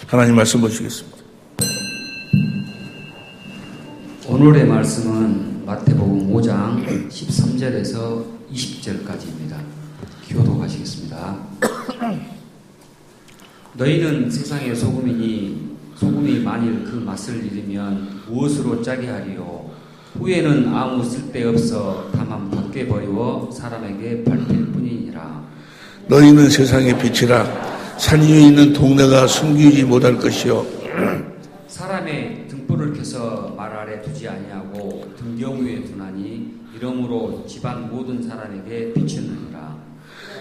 하나님 말씀 보시겠습니다. 오늘의 말씀은 마태복음 5장 13절에서 20절까지입니다. 교독하시겠습니다. 너희는 세상의 소금이니 소금이 만일 그 맛을 잃으면 무엇으로 짜게 하리요? 후에는 아무 쓸데없어 다만 밖에 버리워 사람에게 밟힐 뿐이니라. 너희는 세상의 빛이라. 산 위에 있는 동네가 숨기지 못할 것이요. 사람의 등불을 켜서 말 아래 두지 아니하고 등경 위에 두나니 이러므로 집안 모든 사람에게 비추느니라.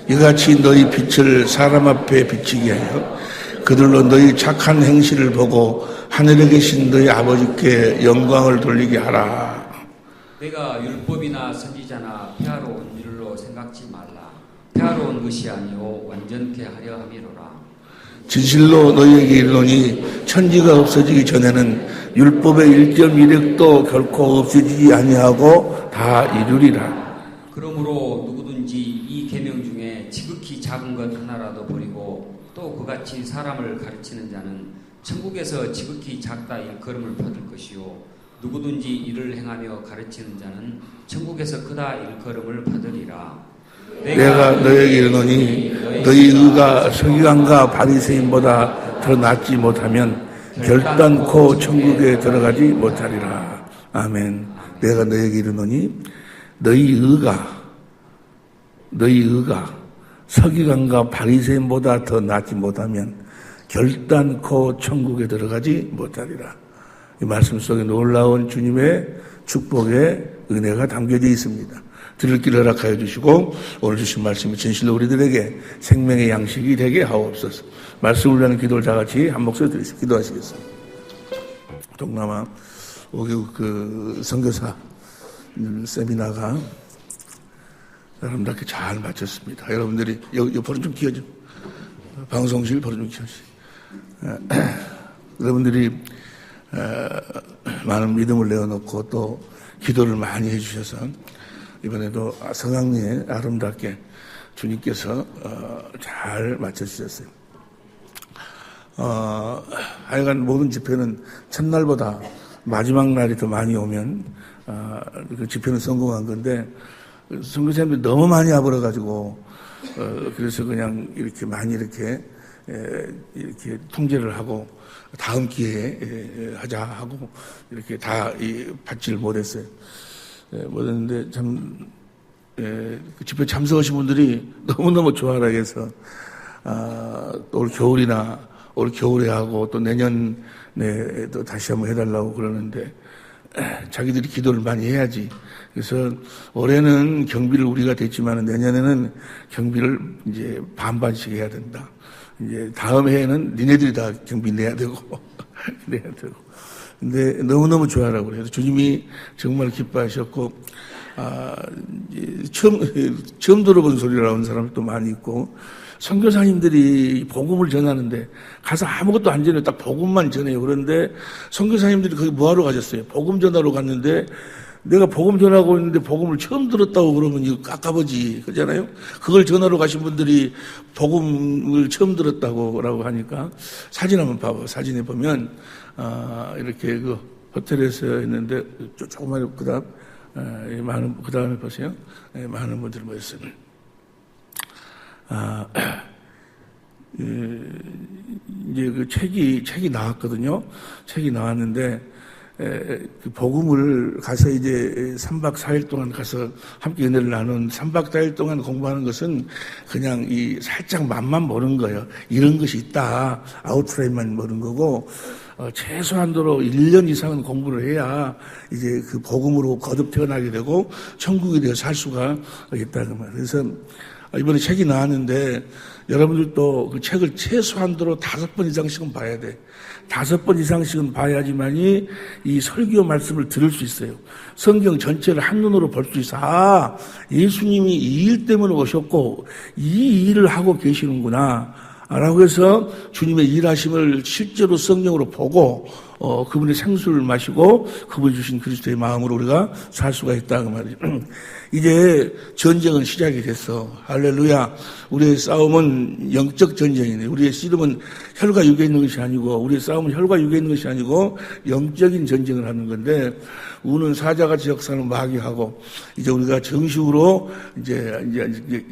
이같이 너희 빛을 사람 앞에 비치게 하여 그들로 너희 착한 행실을 보고 하늘에 계신 너희 아버지께 영광을 돌리게 하라. 내가 율법이나 선지자나 폐하러 온 일로 생각지 말라. 폐하러 온 것이 아니요 완전케 하려 함이로라. 진실로 너희에게 이르노니 천지가 없어지기 전에는 율법의 1.1획도 결코 없어지지 아니하고 다 이루리라. 그러므로 누구든지 이 계명 중에 지극히 작은 것 하나라도 버리고 또 그같이 사람을 가르치는 자는 천국에서 지극히 작다 일컬음을 받을 것이요 누구든지 이를 행하며 가르치는 자는 천국에서 크다 일컬음을 받으리라. 내가 너희에게 이르노니 너희 의가 서기관과 바리새인보다 더 낫지 못하면 결단코 천국에 들어가지 못하리라. 아멘. 내가 너희에게 이르노니 너희 의가 서기관과 바리새인보다 더 낫지 못하면 결단코 천국에 들어가지 못하리라. 이 말씀 속에 놀라운 주님의 축복의 은혜가 담겨져 있습니다. 들을 길을 허락하여 주시고 오늘 주신 말씀이 진실로 우리들에게 생명의 양식이 되게 하옵소서. 말씀을 위한 기도를 다같이 한 목소리 드리겠습니다. 기도하시겠습니다. 동남아 5개국 선교사 세미나가 여러분들께 잘 마쳤습니다. 여러분들이 옆으로 좀 기어줘. 방송실 버릇 좀 기어줘. 여러분들이 많은 믿음을 내어놓고 또 기도를 많이 해주셔서 이번에도 성황리에 아름답게 주님께서 잘 마쳐주셨어요. 하여간 모든 집회는 첫날보다 마지막 날이 더 많이 오면 그 집회는 성공한 건데 선교사님들이 너무 많이 와버려가지고 그래서 그냥 이렇게 많이 이렇게 통제를 하고 다음 기회에 하자 하고 이렇게 다 받지를 못했어요. 못했는데 참 그 집회 참석하신 분들이 너무너무 좋아라 해서 또 올 겨울에 하고 또 내년에 또 다시 한번 해달라고 그러는데 자기들이 기도를 많이 해야지. 그래서 올해는 경비를 우리가 됐지만 내년에는 경비를 이제 반반씩 해야 된다. 이제 다음 해에는 니네들이 다 경비 내야 되고 내야 되고. 근데 너무너무 좋아라고 그래요. 주님이 정말 기뻐하셨고 처음 들어본 소리라는 사람도 많이 있고 선교사님들이 복음을 전하는데 가서 아무것도 안 전해요. 딱 복음만 전해요. 그런데 선교사님들이 거기 뭐하러 가셨어요? 복음 전하러 갔는데 내가 복음 전하고 있는데 복음을 처음 들었다고 그러면 이거 깝깝하지. 그잖아요? 그걸 전하러 가신 분들이 복음을 처음 들었다고 하니까 사진 한번 봐봐. 사진에 보면, 이렇게 그 호텔에서 있는데 조금만 그 다음에 보세요. 많은 분들이 모였어요. 이제 그 책이 나왔거든요. 책이 나왔는데, 그 복음을 가서 이제 3박 4일 동안 가서 함께 은혜를 나눈 3박 4일 동안 공부하는 것은 그냥 살짝 맛만 보는 거예요. 이런 것이 있다. 아웃라인만 보는 거고, 최소한도로 1년 이상은 공부를 해야 이제 그 복음으로 거듭 태어나게 되고 천국에 대해 살 수가 있다는 말이에요. 그래서 이번에 책이 나왔는데 여러분들도 그 책을 최소한도로 5번 이상씩은 봐야 돼. 5번 이상씩은 봐야지만이 이 설교 말씀을 들을 수 있어요. 성경 전체를 한눈으로 볼 수 있어. 예수님이 이 일 때문에 오셨고 이 일을 하고 계시는구나 라고 해서 주님의 일하심을 실제로 성령으로 보고 그분의 생수를 마시고 그분이 주신 그리스도의 마음으로 우리가 살 수가 있다 그 말이죠. 이제 전쟁은 시작이 됐어. 할렐루야. 우리의 싸움은 영적 전쟁이네. 우리의 씨름은 혈과 육에 있는 것이 아니고, 우리의 싸움은 혈과 육에 있는 것이 아니고 영적인 전쟁을 하는 건데, 우는 사자같이 역사는 마귀하고, 이제 우리가 정식으로 이제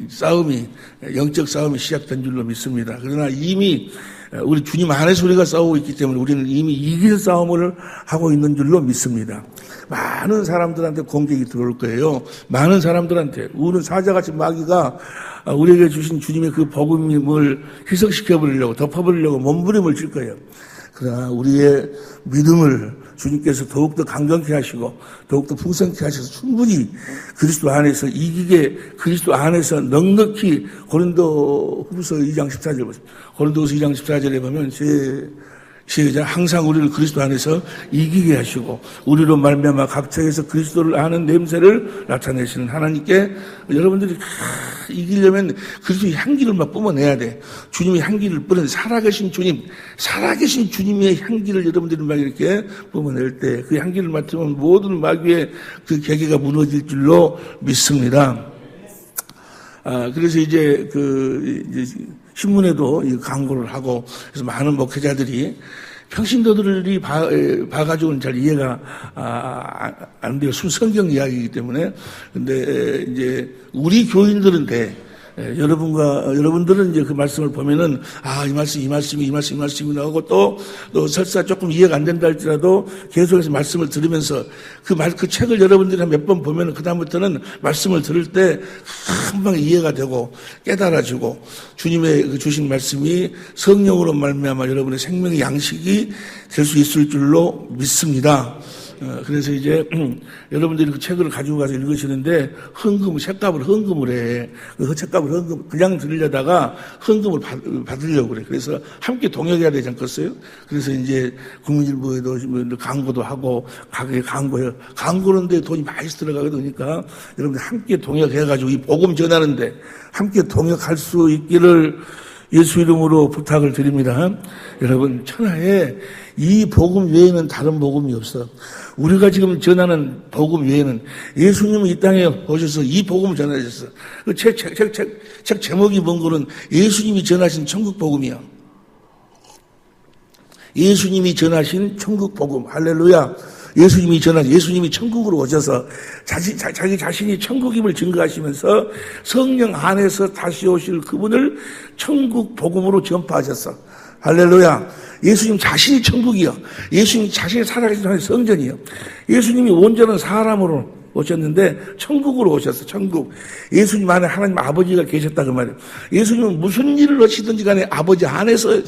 싸움이, 영적 싸움이 시작된 줄로 믿습니다. 그러나 이미 우리 주님 안에서 우리가 싸우고 있기 때문에 우리는 이미 이길 싸움을 하고 있는 줄로 믿습니다. 많은 사람들한테 공격이 들어올 거예요. 많은 사람들한테. 우는 사자같이 마귀가 우리에게 주신 주님의 그 복음을 희석시켜버리려고, 덮어버리려고 몸부림을 칠 거예요. 그러나 우리의 믿음을 주님께서 더욱더 강건케 하시고 더욱더 풍성케 하셔서 충분히 그리스도 안에서 이기게, 그리스도 안에서 넉넉히, 고린도후서 2장 14절 보세요. 고린도후서 2장 14절에 보면 시작. 항상 우리를 그리스도 안에서 이기게 하시고 우리로 말미암아 각처에서 그리스도를 아는 냄새를 나타내시는 하나님께, 여러분들이 이기려면 그리스도의 향기를 막 뿜어내야 돼. 주님의 향기를 뿌는 살아계신 주님, 살아계신 주님의 향기를 여러분들이 막 이렇게 뿜어낼 때 그 향기를 맡으면 모든 마귀의 그 계계가 무너질 줄로 믿습니다. 그래서 이제 신문에도 이 광고를 하고, 그래서 많은 목회자들이, 평신도들이 봐가지고는 잘 이해가 안 돼요. 성경 이야기이기 때문에. 근데 이제 우리 교인들은 돼. 여러분들은 이제 그 말씀을 보면은, 이 말씀이 나오고 또 설사 조금 이해가 안 된다 할지라도 계속해서 말씀을 들으면서 그 책을 여러분들이 몇 번 보면은 그다음부터는 말씀을 들을 때 금방 이해가 되고 깨달아지고 주님의 주신 말씀이 성령으로 말미암아 여러분의 생명의 양식이 될 수 있을 줄로 믿습니다. 그래서 이제 여러분들이 그 책을 가지고 가서 읽으시는데 책값을 헌금을 해. 그 책값을 그냥 들으려다가 헌금을 받으려고 그래. 그래서 함께 동역해야 되지 않겠어요? 그래서 이제 국민일보에도 광고도 하고 가게에 광고는데 돈이 많이 들어가거든. 그러니까 여러분들 함께 동역해가지고 이 복음 전하는데 함께 동역할 수 있기를 예수 이름으로 부탁을 드립니다. 여러분, 천하에 이 복음 외에는 다른 복음이 없어. 우리가 지금 전하는 복음 외에는 예수님은 이 땅에 오셔서 이 복음을 전하셨어. 그 책 제목이 뭔 거는 예수님이 전하신 천국 복음이야. 예수님이 전하신 천국 복음. 할렐루야. 예수님이 천국으로 오셔서 자기 자신이 천국임을 증거하시면서 성령 안에서 다시 오실 그분을 천국 복음으로 전파하셨어. 할렐루야. 예수님 자신이 천국이요. 예수님 자신이 살아계신 성전이요. 예수님이 온전한 사람으로 오셨는데 천국으로 오셨어. 천국. 예수님 안에 하나님 아버지가 계셨다 그 말이에요. 예수님은 무슨 일을 하시든지 간에 아버지 안에서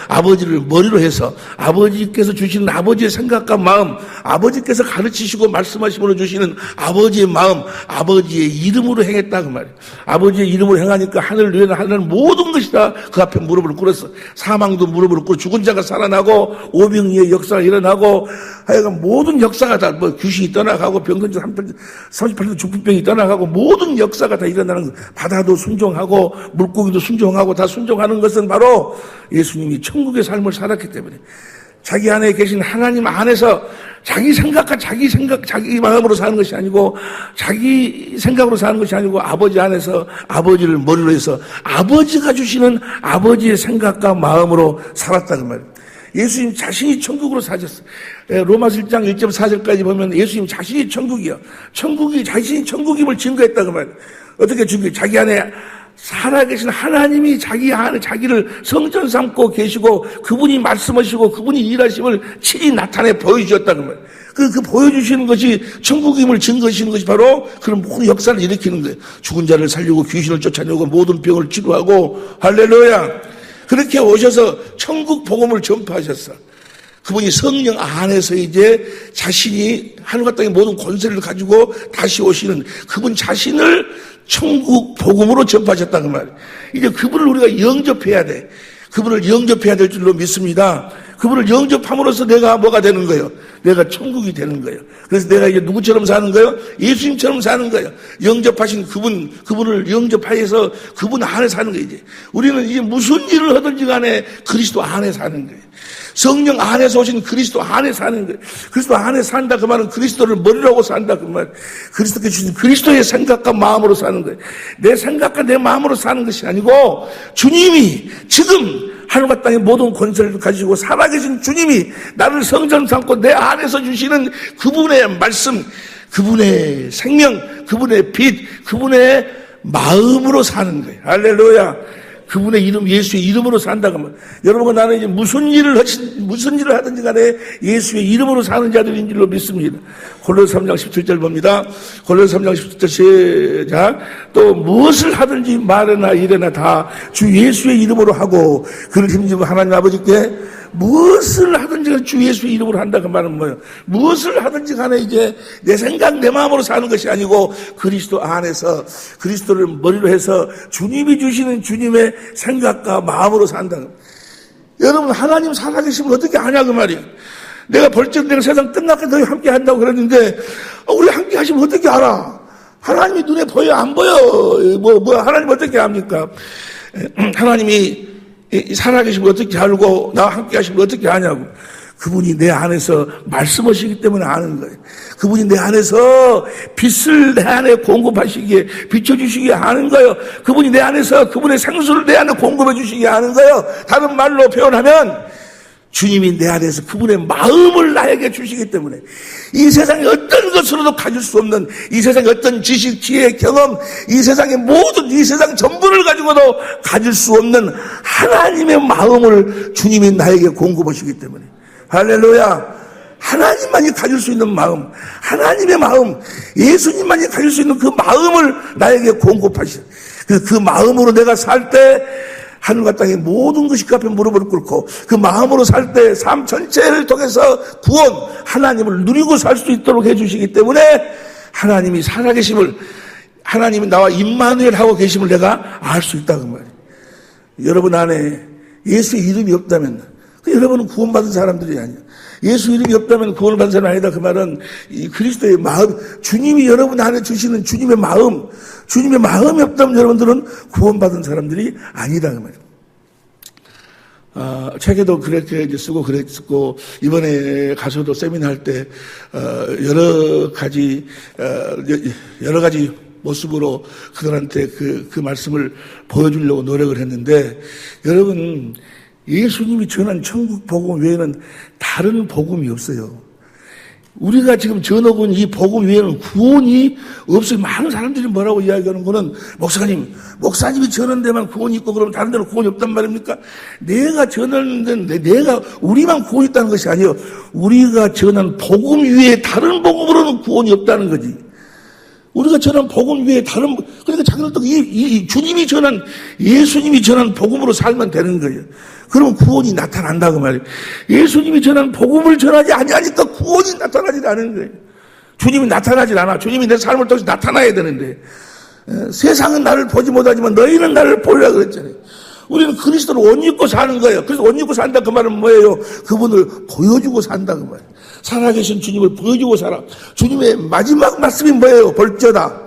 아버지를 머리로 해서 아버지께서 주시는 아버지의 생각과 마음, 아버지께서 가르치시고 말씀하심으로 주시는 아버지의 마음, 아버지의 이름으로 행했다 그 말이에요. 아버지의 이름으로 행하니까 하늘 위에는 하늘은 모든 것이 다 그 앞에 무릎을 꿇었어. 사망도 무릎을 꿇고 죽은 자가 살아나고 오병이의 역사가 일어나고 하여간 모든 역사가 다 귀신이 떠나가고 병든자 38도 중풍병이 떠나가고 모든 역사가 다 일어나는, 바다도 순종하고 물고기도 순종하고 다 순종하는 것은 바로 예수님이 천국의 삶을 살았기 때문에, 자기 안에 계신 하나님 안에서 자기 생각과 자기 마음으로 사는 것이 아니고 자기 생각으로 사는 것이 아니고 아버지 안에서 아버지를 머리로 해서 아버지가 주시는 아버지의 생각과 마음으로 살았다 그 말이에요. 예수님 자신이 천국으로 사셨어요. 로마서 1장 1.4절까지 보면 예수님 자신이 천국이요. 자신이 천국임을 증거했다 그 말이에요. 어떻게 증거해? 자기 안에 살아계신 하나님이 자기를 성전 삼고 계시고 그분이 말씀하시고 그분이 일하심을 친히 나타내 보여주셨다 그 말이에요. 그 보여주시는 것이 천국임을 증거하시는 것이 바로 그런 모든 역사를 일으키는 거예요. 죽은 자를 살리고 귀신을 쫓아내고 모든 병을 치료하고, 할렐루야. 그렇게 오셔서 천국 복음을 전파하셨어. 그분이 성령 안에서 이제 자신이 하늘과 땅의 모든 권세를 가지고 다시 오시는 그분 자신을 천국 복음으로 전파하셨다 그 말이에요. 이제 그분을 우리가 영접해야 돼. 그분을 영접해야 될 줄로 믿습니다. 그분을 영접함으로써 내가 뭐가 되는 거예요? 내가 천국이 되는 거예요. 그래서 내가 이제 누구처럼 사는 거예요? 예수님처럼 사는 거예요. 영접하신 그분을 영접하여서 그분 안에 사는 거예요. 이제 우리는 이제 무슨 일을 하든지 간에 그리스도 안에 사는 거예요. 성령 안에서 오신 그리스도 안에 사는 거예요. 그리스도 안에 산다 그 말은 그리스도를 머리로 하고 산다 그 말. 그리스도께 주신 그리스도의 생각과 마음으로 사는 거예요. 내 생각과 내 마음으로 사는 것이 아니고 주님이 지금 하늘과 땅의 모든 권세를 가지고 살아계신 주님이 나를 성전 삼고 내 안에서 주시는 그분의 말씀, 그분의 생명, 그분의 빛, 그분의 마음으로 사는 거예요. 할렐루야. 그분의 이름, 예수의 이름으로 산다고 하면, 여러분, 나는 이제 무슨 일을 하든지 간에 예수의 이름으로 사는 자들인 줄로 믿습니다. 골로새 3장 17절 봅니다. 골로새 3장 17절 시작. 또 무엇을 하든지 말이나 일이나 다 주 예수의 이름으로 하고, 그를 힘주고 하나님 아버지께 무엇을 하든지 간에 주 예수의 이름으로 한다 그 말은 뭐예요? 무엇을 하든지 간에 이제 내 생각, 내 마음으로 사는 것이 아니고 그리스도 안에서 그리스도를 머리로 해서 주님이 주시는 주님의 생각과 마음으로 산다. 여러분, 하나님 살아계시면 어떻게 하냐 그 말이에요. 내가 벌써 내가 세상 끝나게 너희 함께 한다고 그랬는데 우리 함께 하시면 어떻게 알아? 하나님이 눈에 보여 안 보여? 하나님 어떻게 합니까? 하나님이 살아계시면 어떻게 알고 나와 함께 하시면 어떻게 하냐고. 그분이 내 안에서 말씀하시기 때문에 아는 거예요. 그분이 내 안에서 빛을 내 안에 공급하시기에 비춰주시기에 아는 거예요. 그분이 내 안에서 그분의 생수를 내 안에 공급해 주시기에 아는 거예요. 다른 말로 표현하면 주님이 내 안에서 그분의 마음을 나에게 주시기 때문에 이 세상의 어떤 것으로도 가질 수 없는 이 세상의 어떤 지식, 지혜, 경험, 이 세상의 모든 이 세상 전부를 가지고도 가질 수 없는 하나님의 마음을 주님이 나에게 공급하시기 때문에 할렐루야. 하나님만이 가질 수 있는 마음, 하나님의 마음, 예수님만이 가질 수 있는 그 마음을 나에게 공급하시죠. 그 마음으로 내가 살 때 하늘과 땅의 모든 것이 그 앞에 무릎을 꿇고 그 마음으로 살 때 삶 전체를 통해서 구원, 하나님을 누리고 살 수 있도록 해주시기 때문에 하나님이 살아계심을, 하나님이 나와 임마누엘 하고 계심을 내가 알 수 있다고 말이에요. 여러분 안에 예수의 이름이 없다면 여러분은 구원받은 사람들이 아니에요. 예수 이름이 없다면 구원을 받은 사람이 아니다. 그 말은 이 그리스도의 마음, 주님이 여러분 안에 주시는 주님의 마음이 없다면 여러분들은 구원받은 사람들이 아니다. 그 말이에요. 책에도 그렇게 이제 쓰고 그랬고, 이번에 가서도 세미나 할 때, 여러 가지 모습으로 그들한테 그 말씀을 보여주려고 노력을 했는데, 여러분, 예수님이 전한 천국 복음 외에는 다른 복음이 없어요. 우리가 지금 전하고 있는 이 복음 외에는 구원이 없어요. 많은 사람들이 뭐라고 이야기하는 거는 목사님이 전한 데만 구원이 있고 그러면 다른 데는 구원이 없단 말입니까? 내가 전하는데 우리만 구원이 있다는 것이 아니에요. 우리가 전한 복음 위에 다른 복음으로는 구원이 없다는 거지. 우리가 전한 복음 위에 그러니까 자기들도 이 주님이 전한, 예수님이 전한 복음으로 살면 되는 거예요. 그러면 구원이 나타난다고 말이에요. 예수님이 전한 복음을 전하지 아니하니까 구원이 나타나지 않은 거예요. 주님이 나타나질 않아. 주님이 내 삶을 통해서 나타나야 되는데, 세상은 나를 보지 못하지만 너희는 나를 보리라 그랬잖아요. 우리는 그리스도를 옷 입고 사는 거예요. 그래서 옷 입고 산다 그 말은 뭐예요? 그분을 보여주고 산다 그 말이에요. 살아계신 주님을 보여주고 살아. 주님의 마지막 말씀이 뭐예요? 볼지어다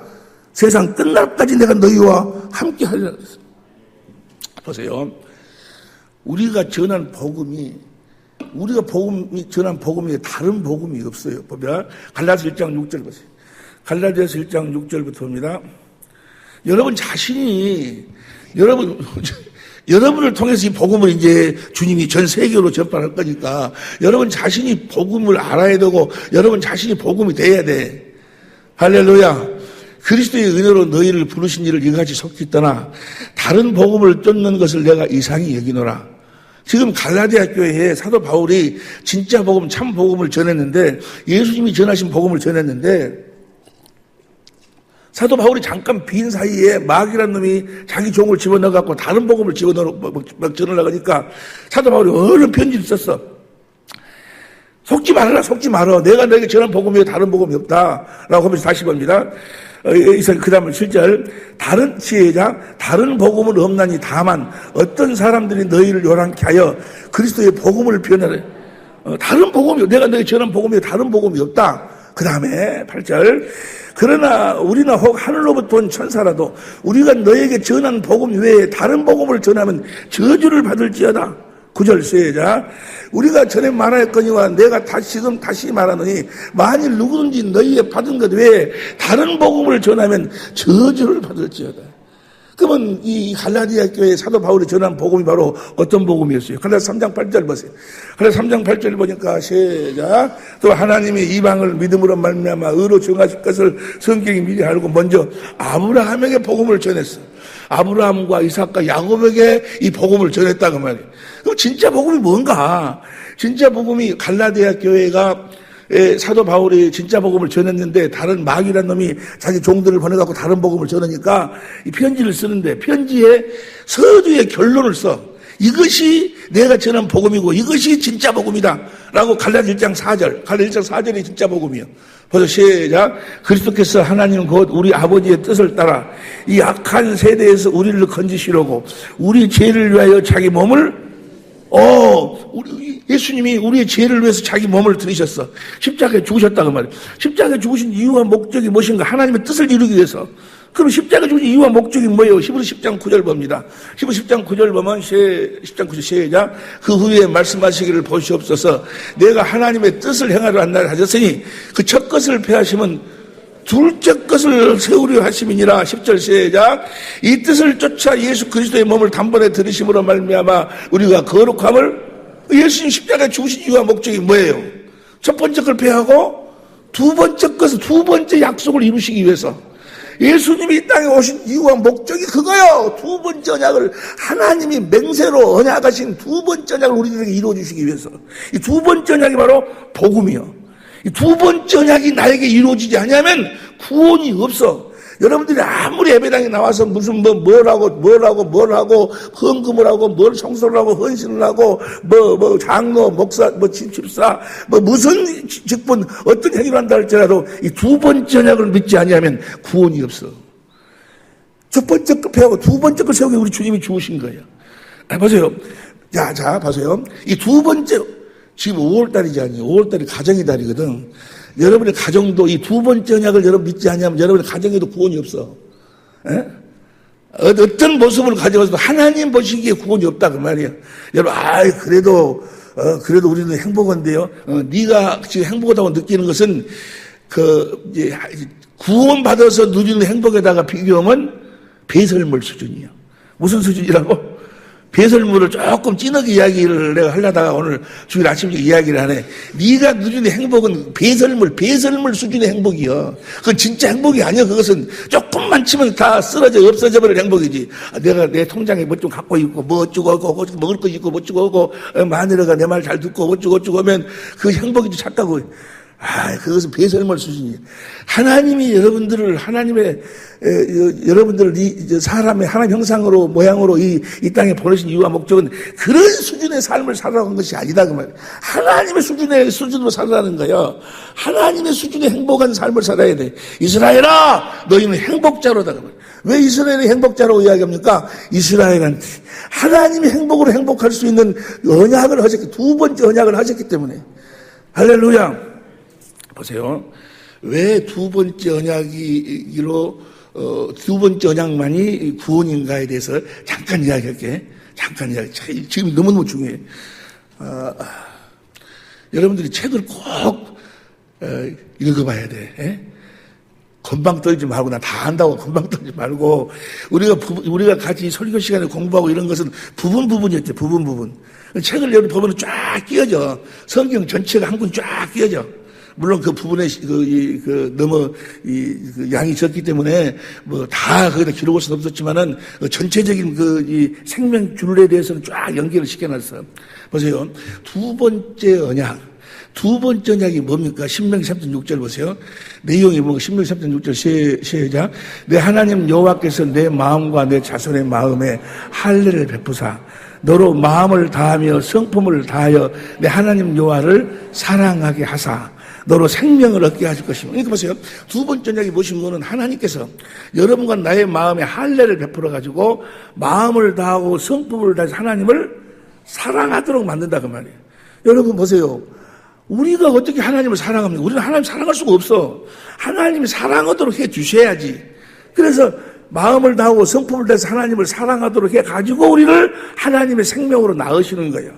세상 끝날까지 내가 너희와 함께 하리라. 보세요. 우리가 전한 복음이 전한 복음 위에 다른 복음이 없어요. 보면 갈라디아서 1장 6절 보세요. 갈라디아서 1장 6절부터 봅니다. 여러분을 통해서 이 복음을 이제 주님이 전 세계로 전파할 거니까 여러분 자신이 복음을 알아야 되고 여러분 자신이 복음이 돼야 돼. 할렐루야. 그리스도의 은혜로 너희를 부르신 이를 이같이 속히 떠나 다른 복음을 쫓는 것을 내가 이상히 여기노라. 지금 갈라디아 교회에 사도 바울이 진짜 복음, 참 복음을 전했는데 예수님이 전하신 복음을 전했는데 사도 바울이 잠깐 빈 사이에 마귀라는 놈이 자기 종을 집어넣어갖고 다른 복음을 전하려니까 사도 바울이 얼른 편지를 썼어. 속지 말아. 내가 너에게 전한 복음 외에 다른 복음이 없다. 라고 하면서 다시 봅니다. 그 다음에 7절. 다른 복음은 없나니 다만 어떤 사람들이 너희를 요란케 하여 그리스도의 복음을 변하래. 다른 복음이, 내가 너에게 전한 복음 외에 다른 복음이 없다. 그 다음에 8절. 그러나 우리나 혹 하늘로부터 온 천사라도 우리가 너에게 전한 복음 외에 다른 복음을 전하면 저주를 받을지어다. 9절 시작. 우리가 전에 말하였거니와 내가 지금 다시 말하노니 만일 누구든지 너희의 받은 것 외에 다른 복음을 전하면 저주를 받을지어다. 그러면 이 갈라디아 교회 사도 바울이 전한 복음이 바로 어떤 복음이었어요? 갈라디아 3장 8절 보세요. 갈라디아 3장 8절 보니까 시작. 또 하나님이 이방을 믿음으로 말미암아 의로 정하실 것을 성경이 미리 알고 먼저 아브라함에게 복음을 전했어. 아브라함과 이삭과 야곱에게 이 복음을 전했다 그 말이에요. 그럼 진짜 복음이 뭔가? 진짜 복음이 갈라디아 교회가 사도 바울이 진짜 복음을 전했는데 다른 마귀란 놈이 자기 종들을 보내갖고 다른 복음을 전하니까 이 편지를 쓰는데 편지에 서두에 결론을 써. 이것이 내가 전한 복음이고 이것이 진짜 복음이다 라고 갈라디아 1장 4절, 갈라디아 1장 4절이 진짜 복음이요. 벌써 시작. 그리스도께서 하나님 곧 우리 아버지의 뜻을 따라 이 악한 세대에서 우리를 건지시려고 우리 죄를 위하여 자기 몸을 예수님이 우리의 죄를 위해서 자기 몸을 들이셨어. 십자가에 죽으셨다고 말이에요. 십자가에 죽으신 이유와 목적이 무엇인가? 하나님의 뜻을 이루기 위해서. 그럼 십자가에 죽으신 이유와 목적이 뭐예요? 히브리서 10장 9절 봅니다. 히브리서 10장 9절 보면 10장 9절 시작. 그 후에 말씀하시기를 보시옵소서. 내가 하나님의 뜻을 행하려 한 날 하셨으니 그 첫 것을 폐하시면 둘째 것을 세우려 하심이니라. 10절 시작. 이 뜻을 쫓아 예수 그리스도의 몸을 단번에 들이심으로 말미암아 우리가 거룩함을. 예수님 십자가에 죽으신 이유와 목적이 뭐예요? 첫 번째 걸 폐하고 두 번째 약속을 이루시기 위해서. 예수님이 이 땅에 오신 이유와 목적이 그거요. 두 번째 언약을 하나님이 맹세로 언약하신 두 번째 언약을 우리들에게 이루어 주시기 위해서. 이 두 번째 언약이 바로 복음이요. 이 두 번째 언약이 나에게 이루어지지 않으면 구원이 없어. 여러분들이 아무리 예배당에 나와서 무슨 뭘 하고 헌금을 하고 뭘 청소를 하고 헌신을 하고 장로 목사 집사 무슨 직분 어떤 행위를 한다 할지라도 이 두 번째 언약을 믿지 않으면 구원이 없어. 첫 번째 거 패하고 두 번째 거 세우기 우리 주님이 주우신 거예요. 보세요. 자 보세요. 이 두 번째 지금 5월달이지 아니에요. 5월달이 가정의 달이거든. 여러분의 가정도 이 두 번째 언약을 여러분 믿지 않으면 여러분의 가정에도 구원이 없어. 에? 어떤 모습을 가져가서도 하나님 보시기에 구원이 없다 그 말이에요. 여러분, 그래도 우리는 행복한데요. 네가 지금 행복하다고 느끼는 것은 이제 구원 받아서 누리는 행복에다가 비교하면 배설물 수준이에요. 무슨 수준이라고? 배설물을 조금 진하게 이야기를 내가 하려다가 오늘 주일 아침에 이야기를 하네. 네가 누리는 행복은 배설물 수준의 행복이요. 그건 진짜 행복이 아니야. 그것은 조금만 치면 다 쓰러져 없어져 버릴 행복이지. 내가 내 통장에 뭐 좀 갖고 있고 뭐 어쩌고 하고 먹을 거 있고 뭐 어쩌고 하고 마누라가 내 말 잘 듣고 어쩌고 하면 그 행복이지 착각하고. 그것은 배설물 수준이에요. 하나님이 여러분들을 사람의 하나님 형상으로 모양으로 이 땅에 보내신 이유와 목적은 그런 수준의 삶을 살아가는 것이 아니다 그 말이에요. 하나님의 수준으로 살아가는 거예요. 하나님의 수준의 행복한 삶을 살아야 돼. 이스라엘아, 너희는 행복자로다 그 말이에요. 왜 이스라엘이 행복자라고 이야기합니까? 이스라엘은 하나님의 행복으로 행복할 수 있는 언약을 하셨기, 두 번째 언약을 하셨기 때문에. 할렐루야. 보세요. 왜 두 번째 언약이로 두 번째 언약만이 구원인가에 대해서 잠깐 이야기할게. 지금 너무너무 중요해. 여러분들이 책을 꼭 읽어봐야 돼. 건방 떨지 말고 나 다 안다고 건방 떨지 말고 우리가 같이 설교 시간에 공부하고 이런 것은 부분이었죠. 부분. 책을 여러분 보면 쫙 끼어져. 성경 전체가 한 권 쫙 끼어져. 물론 그 부분에 너무 양이 적기 때문에 뭐 다 거기다 기록할 수는 없었지만은 전체적인 이 생명 줄에 대해서는 쫙 연결을 시켜놨어. 보세요. 두 번째 언약이 뭡니까? 신명기 3장 6절 보세요. 내용이 뭔가 신명기 3장 6절 시작. 내 하나님 여호와께서 내 마음과 내 자손의 마음에 할례를 베푸사 너로 마음을 다하며 성품을 다하여 내 하나님 여호와를 사랑하게 하사 너로 생명을 얻게 하실 것입니다. 그러니까 보세요. 두 번째 언약이 무엇인 거는 하나님께서 여러분과 나의 마음에 할례를 베풀어 가지고 마음을 다하고 성품을 다해서 하나님을 사랑하도록 만든다 그 말이에요. 여러분 보세요. 우리가 어떻게 하나님을 사랑합니까? 우리는 하나님 사랑할 수가 없어. 하나님이 사랑하도록 해 주셔야지. 그래서 마음을 다하고 성품을 다해서 하나님을 사랑하도록 해 가지고 우리를 하나님의 생명으로 낳으시는 거예요.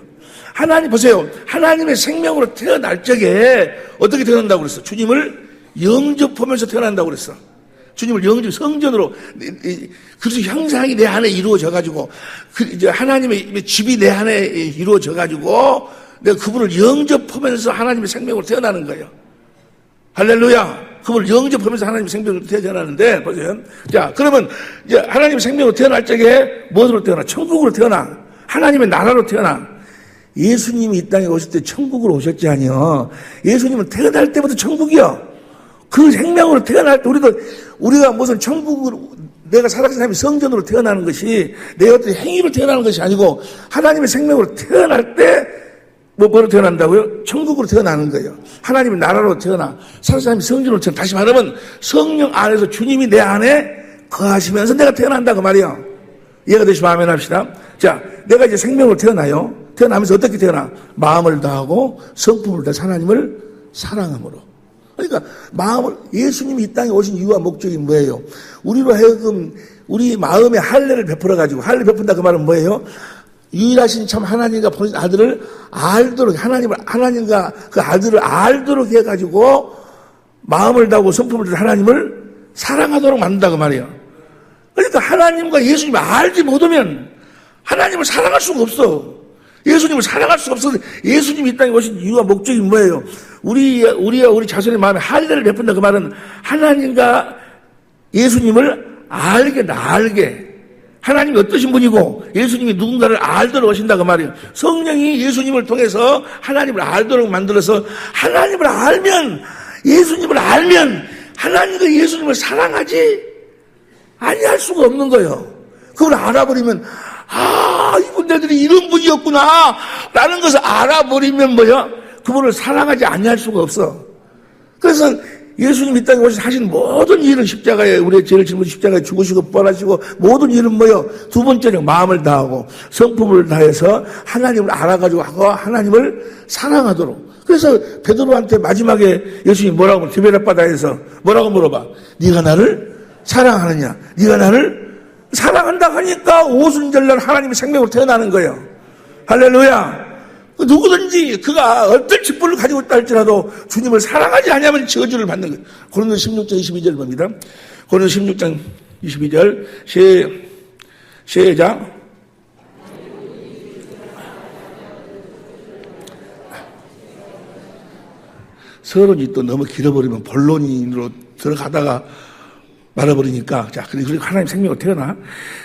하나님 보세요. 하나님의 생명으로 태어날 적에 어떻게 태어난다고 그랬어? 주님을 영접하면서 태어난다고 그랬어. 주님을 영접, 성전으로, 그래서 형상이 내 안에 이루어져가지고, 이제 하나님의 집이 내 안에 이루어져가지고, 내가 그분을 영접하면서 하나님의 생명으로 태어나는 거예요. 할렐루야. 그분을 영접하면서 하나님의 생명으로 태어나는데, 보세요. 자, 그러면, 이제 하나님의 생명으로 태어날 적에 무엇으로 태어나? 천국으로 태어나. 하나님의 나라로 태어나. 예수님이 이 땅에 오실 때 천국으로 오셨지 아니요. 예수님은 태어날 때부터 천국이요. 그 생명으로 태어날 때 우리가 무슨 천국으로 내가 살아가는 사람이 성전으로 태어나는 것이 내 어떤 행위로 태어나는 것이 아니고 하나님의 생명으로 태어날 때 뭐로 태어난다고요? 천국으로 태어나는 거예요. 하나님의 나라로 태어나 살아가는 사람이 성전으로 태어나. 다시 말하면 성령 안에서 주님이 내 안에 거하시면서 내가 태어난다 그 말이에요. 이해가 되시면 아멘 합시다. 자, 내가 이제 생명으로 태어나요. 태어나면서 어떻게 태어나? 마음을 다하고 성품을 다해서 하나님을 사랑함으로. 그러니까 예수님이 이 땅에 오신 이유와 목적이 뭐예요? 우리로 하여금 우리 마음에 할례를 베풀어가지고, 할례 베푼다 그 말은 뭐예요? 유일하신 참 하나님과 보내신 아들을 알도록, 하나님과 그 아들을 알도록 해가지고 마음을 다하고 성품을 다해서 하나님을 사랑하도록 만든다 그 말이에요. 그러니까 하나님과 예수님을 알지 못하면 하나님을 사랑할 수가 없어. 예수님을 사랑할 수가 없어. 예수님이 이 땅에 오신 이유와 목적이 뭐예요? 우리 자손의 마음에 할례를 베푼다 그 말은 하나님과 예수님을 알게. 하나님이 어떠신 분이고 예수님이 누군가를 알도록 하신다 그 말이에요. 성령이 예수님을 통해서 하나님을 알도록 만들어서 하나님을 알면 하나님과 예수님을 사랑하지 아니할 수가 없는 거예요. 그걸 알아버리면 이분들이 이런 분이었구나 라는 것을 알아버리면 뭐야? 그분을 사랑하지 아니할 수가 없어. 그래서 예수님 이 땅에 오셔서 하신 모든 일은 십자가에, 우리의 죄를 짊어지고 십자가에 죽으시고 부활하시고 모든 일은 뭐요? 두 번째는 마음을 다하고 성품을 다해서 하나님을 알아가지고 하고 하나님을 사랑하도록. 그래서 베드로한테 마지막에 예수님이 뭐라고 디베랴바다에서 뭐라고 물어봐? 네가 나를 사랑하느냐? 네가 나를 사랑한다 하니까 오순절날 하나님의 생명으로 태어나는 거예요. 할렐루야. 누구든지 그가 어떤 직분을 가지고 있다 할지라도 주님을 사랑하지 않으면 저주를 받는 거예요. 고린도서 16장 22절 봅니다. 고린도서 16장 22절 시작. 서론이 또 너무 길어버리면 본론으로 들어가다가 말아버리니까, 자, 그리고 하나님 생명으로 태어나,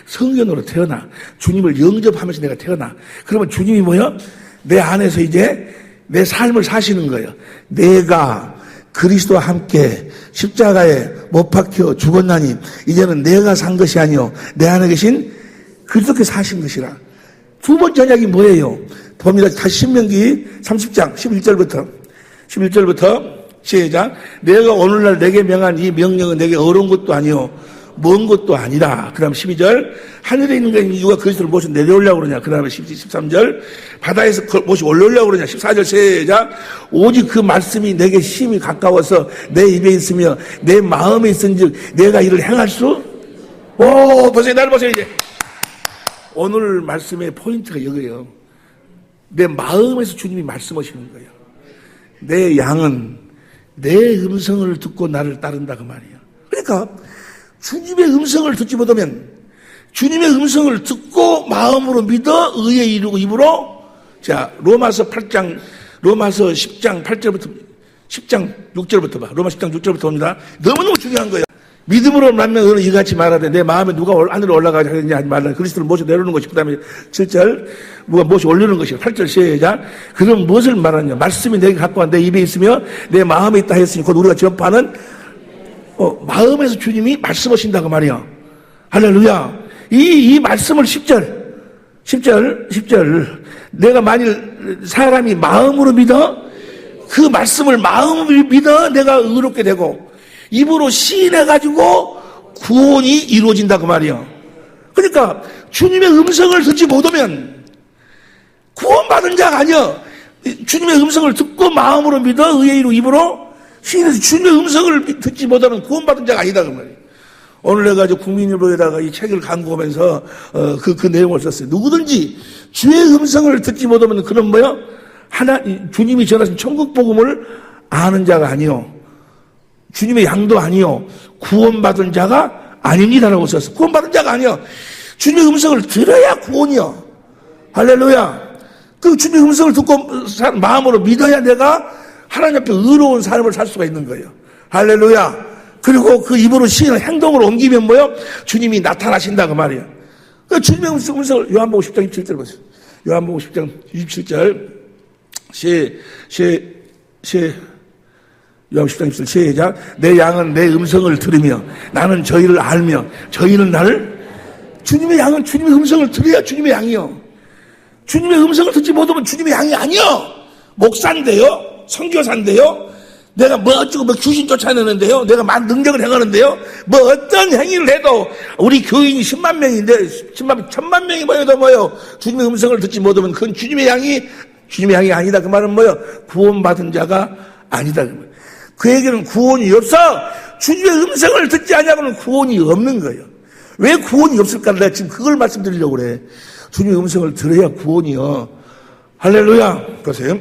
성전으로 태어나, 주님을 영접하면서 내가 태어나. 그러면 주님이 뭐야? 내 안에서 이제 내 삶을 사시는 거예요. 내가 그리스도와 함께 십자가에 못 박혀 죽었나니 이제는 내가 산 것이 아니요 내 안에 계신 그리스도께서 사신 것이라. 두 번째 언약이 뭐예요? 봅니다. 다시 신명기 30장 11절부터 시작. 내가 오늘날 내게 명한 이 명령은 내게 어려운 것도 아니요 먼 것도 아니라. 그 다음 12절. 하늘에 있는 것이 누가 그리스도를 모시 내려오려고 그러냐. 그 다음에 13절. 바다에서 모시 올라오려고 그러냐. 14절 시작. 오직 그 말씀이 내게 심히 가까워서 내 입에 있으며 내 마음에 있은즉 내가 이를 행할 수. 보세요. 나를 보세요 이제. 오늘 말씀의 포인트가 여기에요. 내 마음에서 주님이 말씀하시는 거예요. 내 양은 내 음성을 듣고 나를 따른다 그 말이에요. 그러니까 주님의 음성을 듣지 못하면 주님의 음성을 듣고 마음으로 믿어 의에 이루고 입으로. 자, 로마서 10장 8절부터 10장 6절부터 봐. 로마 10장 6절부터 봅니다. 너무너무 중요한 거예요. 믿음으로 만나면 너는 이같이 말하되 내 마음에 누가 하늘에 올라가지 하느냐 하지 말라. 그리스도를 모셔 내려오는 것이. 그 다음에 7절 누가 모셔 올리는 것이고 8절 시작. 그럼 무엇을 말하느냐? 말씀이 내게 갖고 와 내 입에 있으며 내 마음에 있다 했으니 곧 우리가 전파하는 마음에서 주님이 말씀하신다 그 말이야. 할렐루야. 이 말씀을 10절 내가 만일 사람이 마음으로 믿어 그 말씀을 마음으로 믿어 내가 의롭게 되고 입으로 시인해가지고 구원이 이루어진다 그 말이야. 그러니까 주님의 음성을 듣지 못하면 구원받은 자가 아니야. 주님의 음성을 듣고 마음으로 믿어 의에 이루고 입으로 시인해서 주님의 음성을 듣지 못하면 구원받은 자가 아니다 그 말이야. 오늘 내가 국민일보에다가 이 책을 광고하면서 그 내용을 썼어요. 누구든지 주의 음성을 듣지 못하면 그는 뭐요? 주님이 전하신 천국 복음을 아는 자가 아니요, 주님의 양도 아니요, 구원받은 자가 아닙니다라고 썼어요. 구원받은 자가 아니요, 주님의 음성을 들어야 구원이요. 할렐루야. 그 주님의 음성을 듣고 마음으로 믿어야 내가 하나님 앞에 의로운 삶을 살 수가 있는 거예요. 할렐루야. 그리고 그 입으로 시인을 행동으로 옮기면 뭐요? 주님이 나타나신다 그 말이에요. 그 주님의 음성을 요한복음 10장 27절 보세요. 요한복음 10장 27절 요한복음 10장 27절 시작. 내 양은 내 음성을 들으며 나는 저희를 알며 저희는 나를. 주님의 양은 주님의 음성을 들어야 주님의 양이요. 주님의 음성을 듣지 못하면 주님의 양이 아니요. 목사인데요, 선교사인데요, 내가 뭐 어쩌고 뭐 귀신 쫓아내는데요, 내가 많은 능력을 행하는데요, 뭐 어떤 행위를 해도 우리 교인이 10만 명인데 1000만 명이 모여도 뭐요? 주님의 음성을 듣지 못하면 그건 주님의 양이 아니다. 그 말은 뭐요? 구원받은 자가 아니다. 그에게는 구원이 없어. 주님의 음성을 듣지 않냐고는 구원이 없는 거예요. 왜 구원이 없을까? 내가 지금 그걸 말씀드리려고 그래. 주님의 음성을 들어야 구원이요. 할렐루야. 보세요.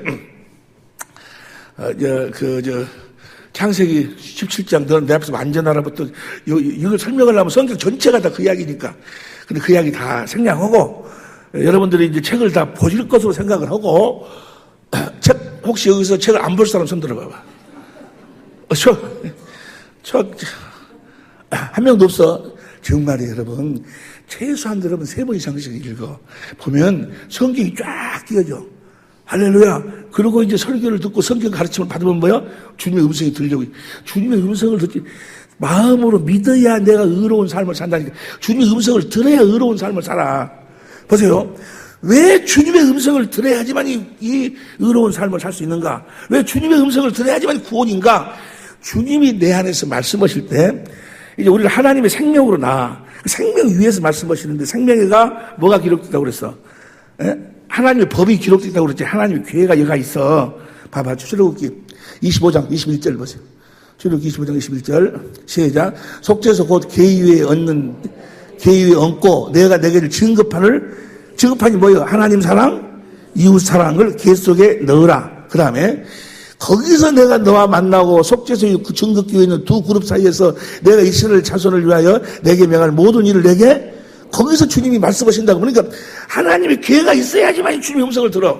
창세기 17장, 너는 내 앞에서 완전 알아부터, 이걸 설명하려면 성경 전체가 다 그 이야기니까. 근데 그 이야기 다 생략하고, 여러분들이 이제 책을 다 보실 것으로 생각을 하고, 책, 혹시 여기서 책을 안 볼 사람 손 들어봐봐. 한 명도 없어. 정말이에요, 여러분. 최소한 여러분 3번 이상씩 읽어. 보면 성경이 쫙 띄어져. 할렐루야. 그리고 이제 설교를 듣고 성경 가르침을 받으면 뭐야? 주님의 음성이 들려고. 주님의 음성을 듣지. 마음으로 믿어야 내가 의로운 삶을 산다니까. 주님의 음성을 들어야 의로운 삶을 살아. 보세요. 왜 주님의 음성을 들어야지만 이 의로운 삶을 살 수 있는가? 왜 주님의 음성을 들어야지만 구원인가? 주님이 내 안에서 말씀하실 때 이제 우리를 하나님의 생명으로 생명 위에서 말씀하시는데, 생명에가 뭐가 기록됐다고 그랬어? 에? 하나님의 법이 기록됐다고 그랬지. 하나님의 계획가 여가 있어. 봐봐. 출애굽기 25장 21절 보세요. 출애굽기 25장 21절 시작. 속죄서 곧 계위 위에 얹고 내가 내게를 증거판이 뭐예요? 하나님 사랑, 이웃 사랑을 계 속에 넣으라. 그 다음에 거기서 내가 너와 만나고 속죄소 그 증거기에 있는 두 그룹 사이에서 내가 이스라엘 자손을 위하여 내게 명할 모든 일을 내게, 거기서 주님이 말씀하신다고. 그러니까 하나님의 계획가 있어야지만 주님의 음성을 들어.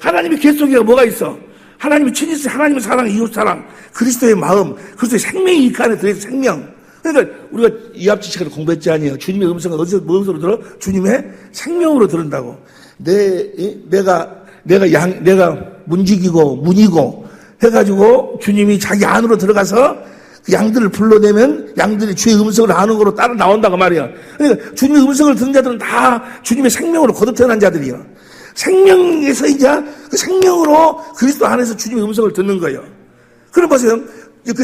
하나님의 계획 속에 뭐가 있어? 하나님의 친히 하나님의 사랑, 이웃 사랑, 그리스도의 마음, 그리스도의 생명이 그 안에 들어있어. 생명. 그러니까 우리가 이합지식을 공부했지 아니에요. 주님의 음성을 어디서 무엇으로 들어? 주님의 생명으로 들은다고. 내가 문지기고 문이고 해가지고 주님이 자기 안으로 들어가서 그 양들을 불러내면 양들이 주의 음성을 아는 거로 따라 나온다고 말이야. 그러니까 주님의 음성을 듣는 자들은 다 주님의 생명으로 거듭 태어난 자들이야. 생명에서 이제 그 생명으로 그리스도 안에서 주님의 음성을 듣는 거예요. 그럼 보세요. 그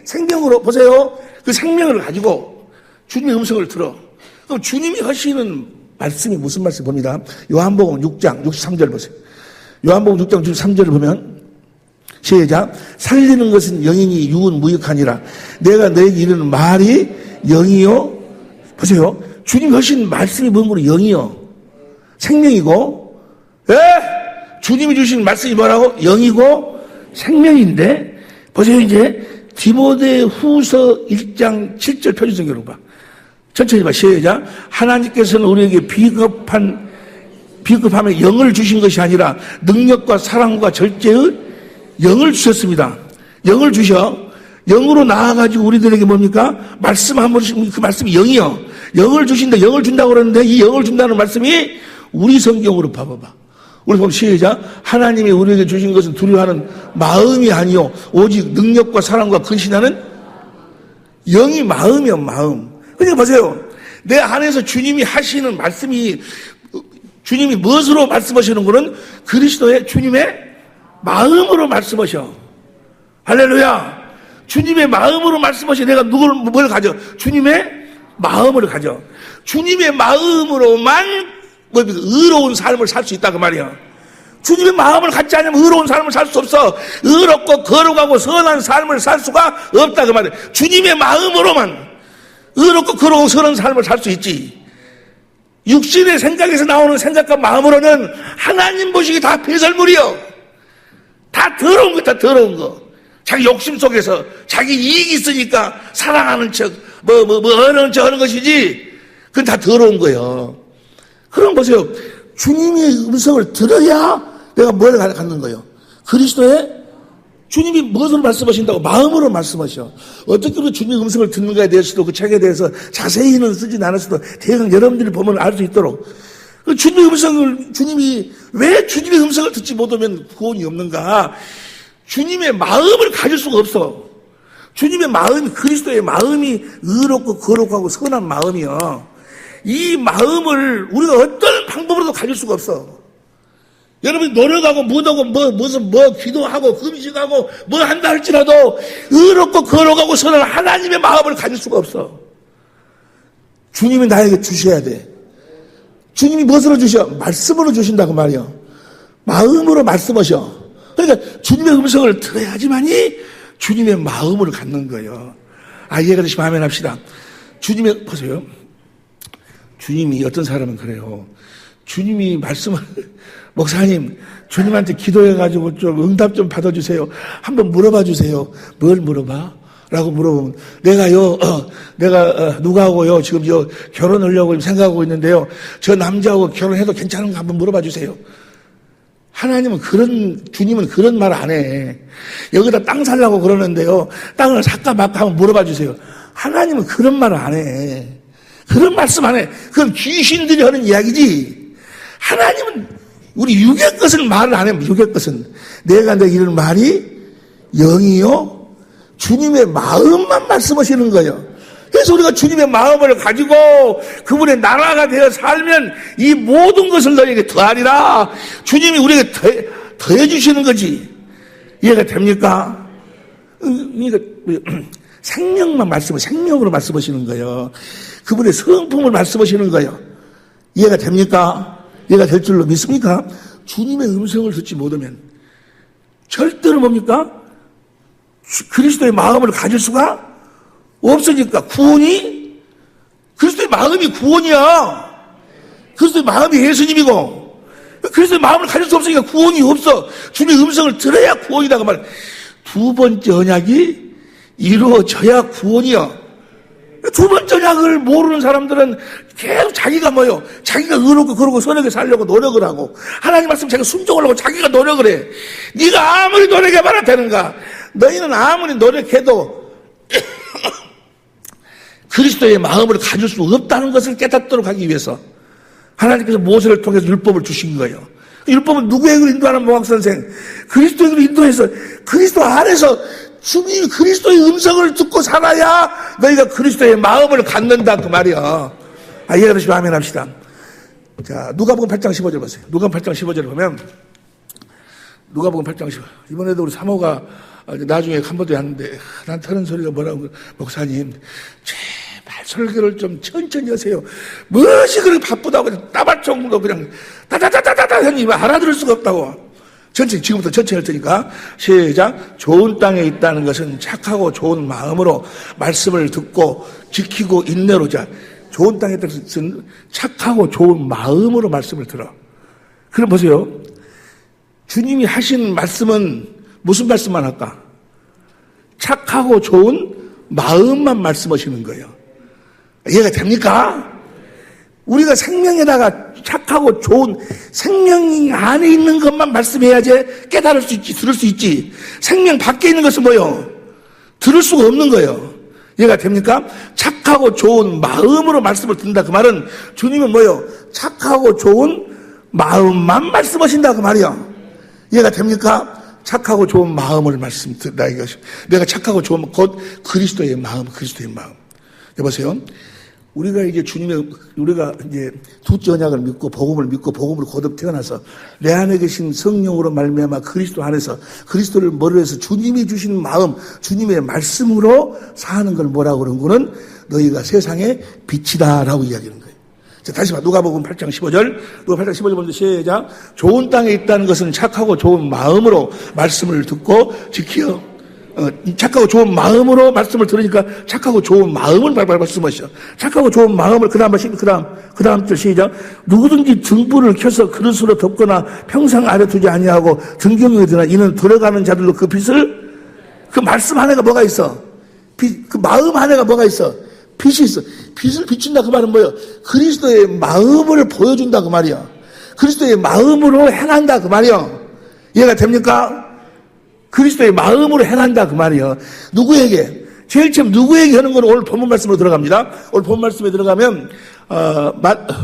생명으로 보세요. 그 생명을 가지고 주님의 음성을 들어. 그럼 주님이 하시는 말씀이 무슨 말씀 봅니다. 요한복음 6장 63절 보세요. 요한복음 6장 63절을 보면 시작. 살리는 것은 영이니 육은 무익하니라. 내가 너에게 이르는 말이 영이요. 보세요. 주님이 하신 말씀이 뭔가로 영이요. 생명이고, 주님이 주신 말씀이 뭐라고? 영이고 생명인데, 보세요. 이제 디모데 후서 1장 7절 표준성경으로 봐. 천천히 봐. 시작. 하나님께서는 우리에게 비겁함에 영을 주신 것이 아니라 능력과 사랑과 절제의 영을 주셨습니다. 영을 주셔. 영으로 나아가지고 우리들에게 뭡니까? 말씀 한 번씩, 그 말씀이 영이요. 영을 주신다, 영을 준다고 그러는데 이 영을 준다는 말씀이 우리 성경으로 봐봐봐. 우리 보면 시작. 하나님이 우리에게 주신 것은 두려워하는 마음이 아니요. 오직 능력과 사랑과 근신하는 영이 마음이요, 마음. 그러니까 보세요. 내 안에서 주님이 하시는 말씀이, 주님이 무엇으로 말씀하시는 거는 그리스도의 주님의 마음으로 말씀하셔. 할렐루야. 주님의 마음으로 말씀하셔. 내가 뭘 가져? 주님의 마음을 가져. 주님의 마음으로만 의로운 삶을 살 수 있다 그 말이야. 주님의 마음을 갖지 않으면 의로운 삶을 살 수 없어. 의롭고 거룩하고 선한 삶을 살 수가 없다 그 말이야. 주님의 마음으로만. 의롭고 거룩하고 선한 삶을 살 수 있지. 육신의 생각에서 나오는 생각과 마음으로는 하나님 보시기 다 배설물이요. 다 더러운 거, 다 더러운 거. 자기 욕심 속에서 자기 이익이 있으니까 사랑하는 척, 하는 척 하는 것이지. 그건 다 더러운 거예요. 그럼 보세요. 주님의 음성을 들어야 내가 뭘 갖는 거예요? 그리스도의 주님이 무엇을 말씀하신다고? 마음으로 말씀하셔. 어떻게 우리 주님의 음성을 듣는가에 대해서도 그 책에 대해서 자세히는 쓰진 않았어도 대강 여러분들이 보면 알 수 있도록 주님의 음성을 주님이 왜 주님의 음성을 듣지 못하면 구원이 없는가? 주님의 마음을 가질 수가 없어. 주님의 마음이 그리스도의 마음이 의롭고 거룩하고 선한 마음이요. 이 마음을 우리가 어떤 방법으로도 가질 수가 없어. 여러분이 노력하고 무슨 기도하고 금식하고 뭐 한다 할지라도 의롭고 거룩하고 선한 하나님의 마음을 가질 수가 없어. 주님이 나에게 주셔야 돼. 주님이 무엇으로 주셔? 말씀으로 주신다고 말이요. 마음으로 말씀하셔. 그러니까 주님의 음성을 들어야지만이 주님의 마음을 갖는 거예요. 이해가 되시면 아멘 합시다. 보세요. 주님이 어떤 사람은 그래요. 주님이 말씀을 목사님 주님한테 기도해가지고 좀 응답 좀 받아주세요. 한번 물어봐 주세요. 뭘 물어봐? 라고 물어보면 내가 누구하고요 지금 결혼하려고 생각하고 있는데요. 저 남자하고 결혼해도 괜찮은가 한번 물어봐 주세요. 주님은 그런 말 안 해. 여기다 땅 살라고 그러는데요. 땅을 살까 말까 한번 물어봐 주세요. 하나님은 그런 말을 안 해. 그런 말씀 안 해. 그건 귀신들이 하는 이야기지. 하나님은 우리 육의 것은 말을 안 해. 육의 것은. 내가 이런 말이 영이요. 주님의 마음만 말씀하시는 거예요. 그래서 우리가 주님의 마음을 가지고 그분의 나라가 되어 살면 이 모든 것을 너에게 더하리라. 주님이 우리에게 더해 주시는 거지. 이해가 됩니까? 그러니까 생명만 생명으로 말씀하시는 거예요. 그분의 성품을 말씀하시는 거예요. 이해가 됩니까? 이해가 될 줄로 믿습니까? 주님의 음성을 듣지 못하면 절대로 뭡니까? 그리스도의 마음을 가질 수가 없으니까 구원이 그리스도의 마음이 구원이야. 그리스도의 마음이 예수님이고 그리스도의 마음을 가질 수 없으니까 구원이 없어. 주님의 음성을 들어야 구원이다 그 말. 두 번째 언약이 이루어져야 구원이야. 두 번째 언약을 모르는 사람들은 계속 자기가 자기가 의롭고 그러고 선하게 살려고 노력을 하고 하나님 말씀 자기가 순종하려고 자기가 노력을 해. 네가 아무리 노력해봐야 되는가? 너희는 아무리 노력해도 그리스도의 마음을 가질 수 없다는 것을 깨닫도록 하기 위해서 하나님께서 모세를 통해서 율법을 주신 거예요. 율법은 누구에게로 인도하는 모학선생? 그리스도에게로 인도해서 그리스도 안에서 주님이 그리스도의 음성을 듣고 살아야 너희가 그리스도의 마음을 갖는다 그 말이야. 이해가 되시면 아멘 합시다. 자, 누가복음 8장 15절 보세요. 누가복음 8장 15절 보면 누가복음 8장 15절. 이번에도 우리 사모가 나중에 캄보디아 하는데 난 터는 소리가 뭐라고 목사님 제발 설교를 좀 천천히 하세요. 무엇이 그렇게 바쁘다고 따발총도 그냥 따다다다다다 하니 알아들을 수가 없다고. 지금부터 천천히 할 테니까 시작. 좋은 땅에 있다는 것은 착하고 좋은 마음으로 말씀을 듣고 지키고 인내로. 자, 좋은 땅에 있다는 것은 착하고 좋은 마음으로 말씀을 들어. 그럼 보세요. 주님이 하신 말씀은 무슨 말씀만 할까? 착하고 좋은 마음만 말씀하시는 거예요. 이해가 됩니까? 우리가 생명에다가 착하고 좋은 생명이 안에 있는 것만 말씀해야지 깨달을 수 있지, 들을 수 있지. 생명 밖에 있는 것은 뭐요? 들을 수가 없는 거예요. 이해가 됩니까? 착하고 좋은 마음으로 말씀을 듣는다. 그 말은 주님은 뭐요? 착하고 좋은 마음만 말씀하신다. 그 말이요. 이해가 됩니까? 착하고 좋은 마음을 말씀드린다. 내가 착하고 좋은 곧 그리스도의 마음, 그리스도의 마음. 여보세요. 우리가 이제 우리가 이제 두째 언약을 믿고 복음을 믿고 복음으로 거듭 태어나서 내 안에 계신 성령으로 말미암아 그리스도 안에서 그리스도를 머리로 해서 주님이 주신 마음, 주님의 말씀으로 사는 걸 뭐라고 그런 거는 너희가 세상의 빛이다라고 이야기하는 거예요. 자, 다시 봐. 누가복음 8장 15절. 누가복음 8장 15절 보면 시작. 좋은 땅에 있다는 것은 착하고 좋은 마음으로 말씀을 듣고 지키어 착하고 좋은 마음으로 말씀을 들으니까 착하고 좋은 마음을 말씀하셔. 착하고 좋은 마음을 그 다음 절 시작. 누구든지 등불을 켜서 그릇으로 덮거나 평상 아래 두지 아니하고 등경에 드나 이는 들어가는 자들로 그 빛을 그 말씀 안에가 뭐가 있어? 그 마음 안에가 뭐가 있어? 빛이 있어. 빛을 비춘다 그 말은 뭐예요? 그리스도의 마음을 보여준다 그 말이야. 그리스도의 마음으로 행한다 그 말이야. 이해가 됩니까? 그리스도의 마음으로 행한다 그 말이에요. 누구에게? 제일 처음 누구에게 하는 건 오늘 본문 말씀으로 들어갑니다. 오늘 본문 말씀에 들어가면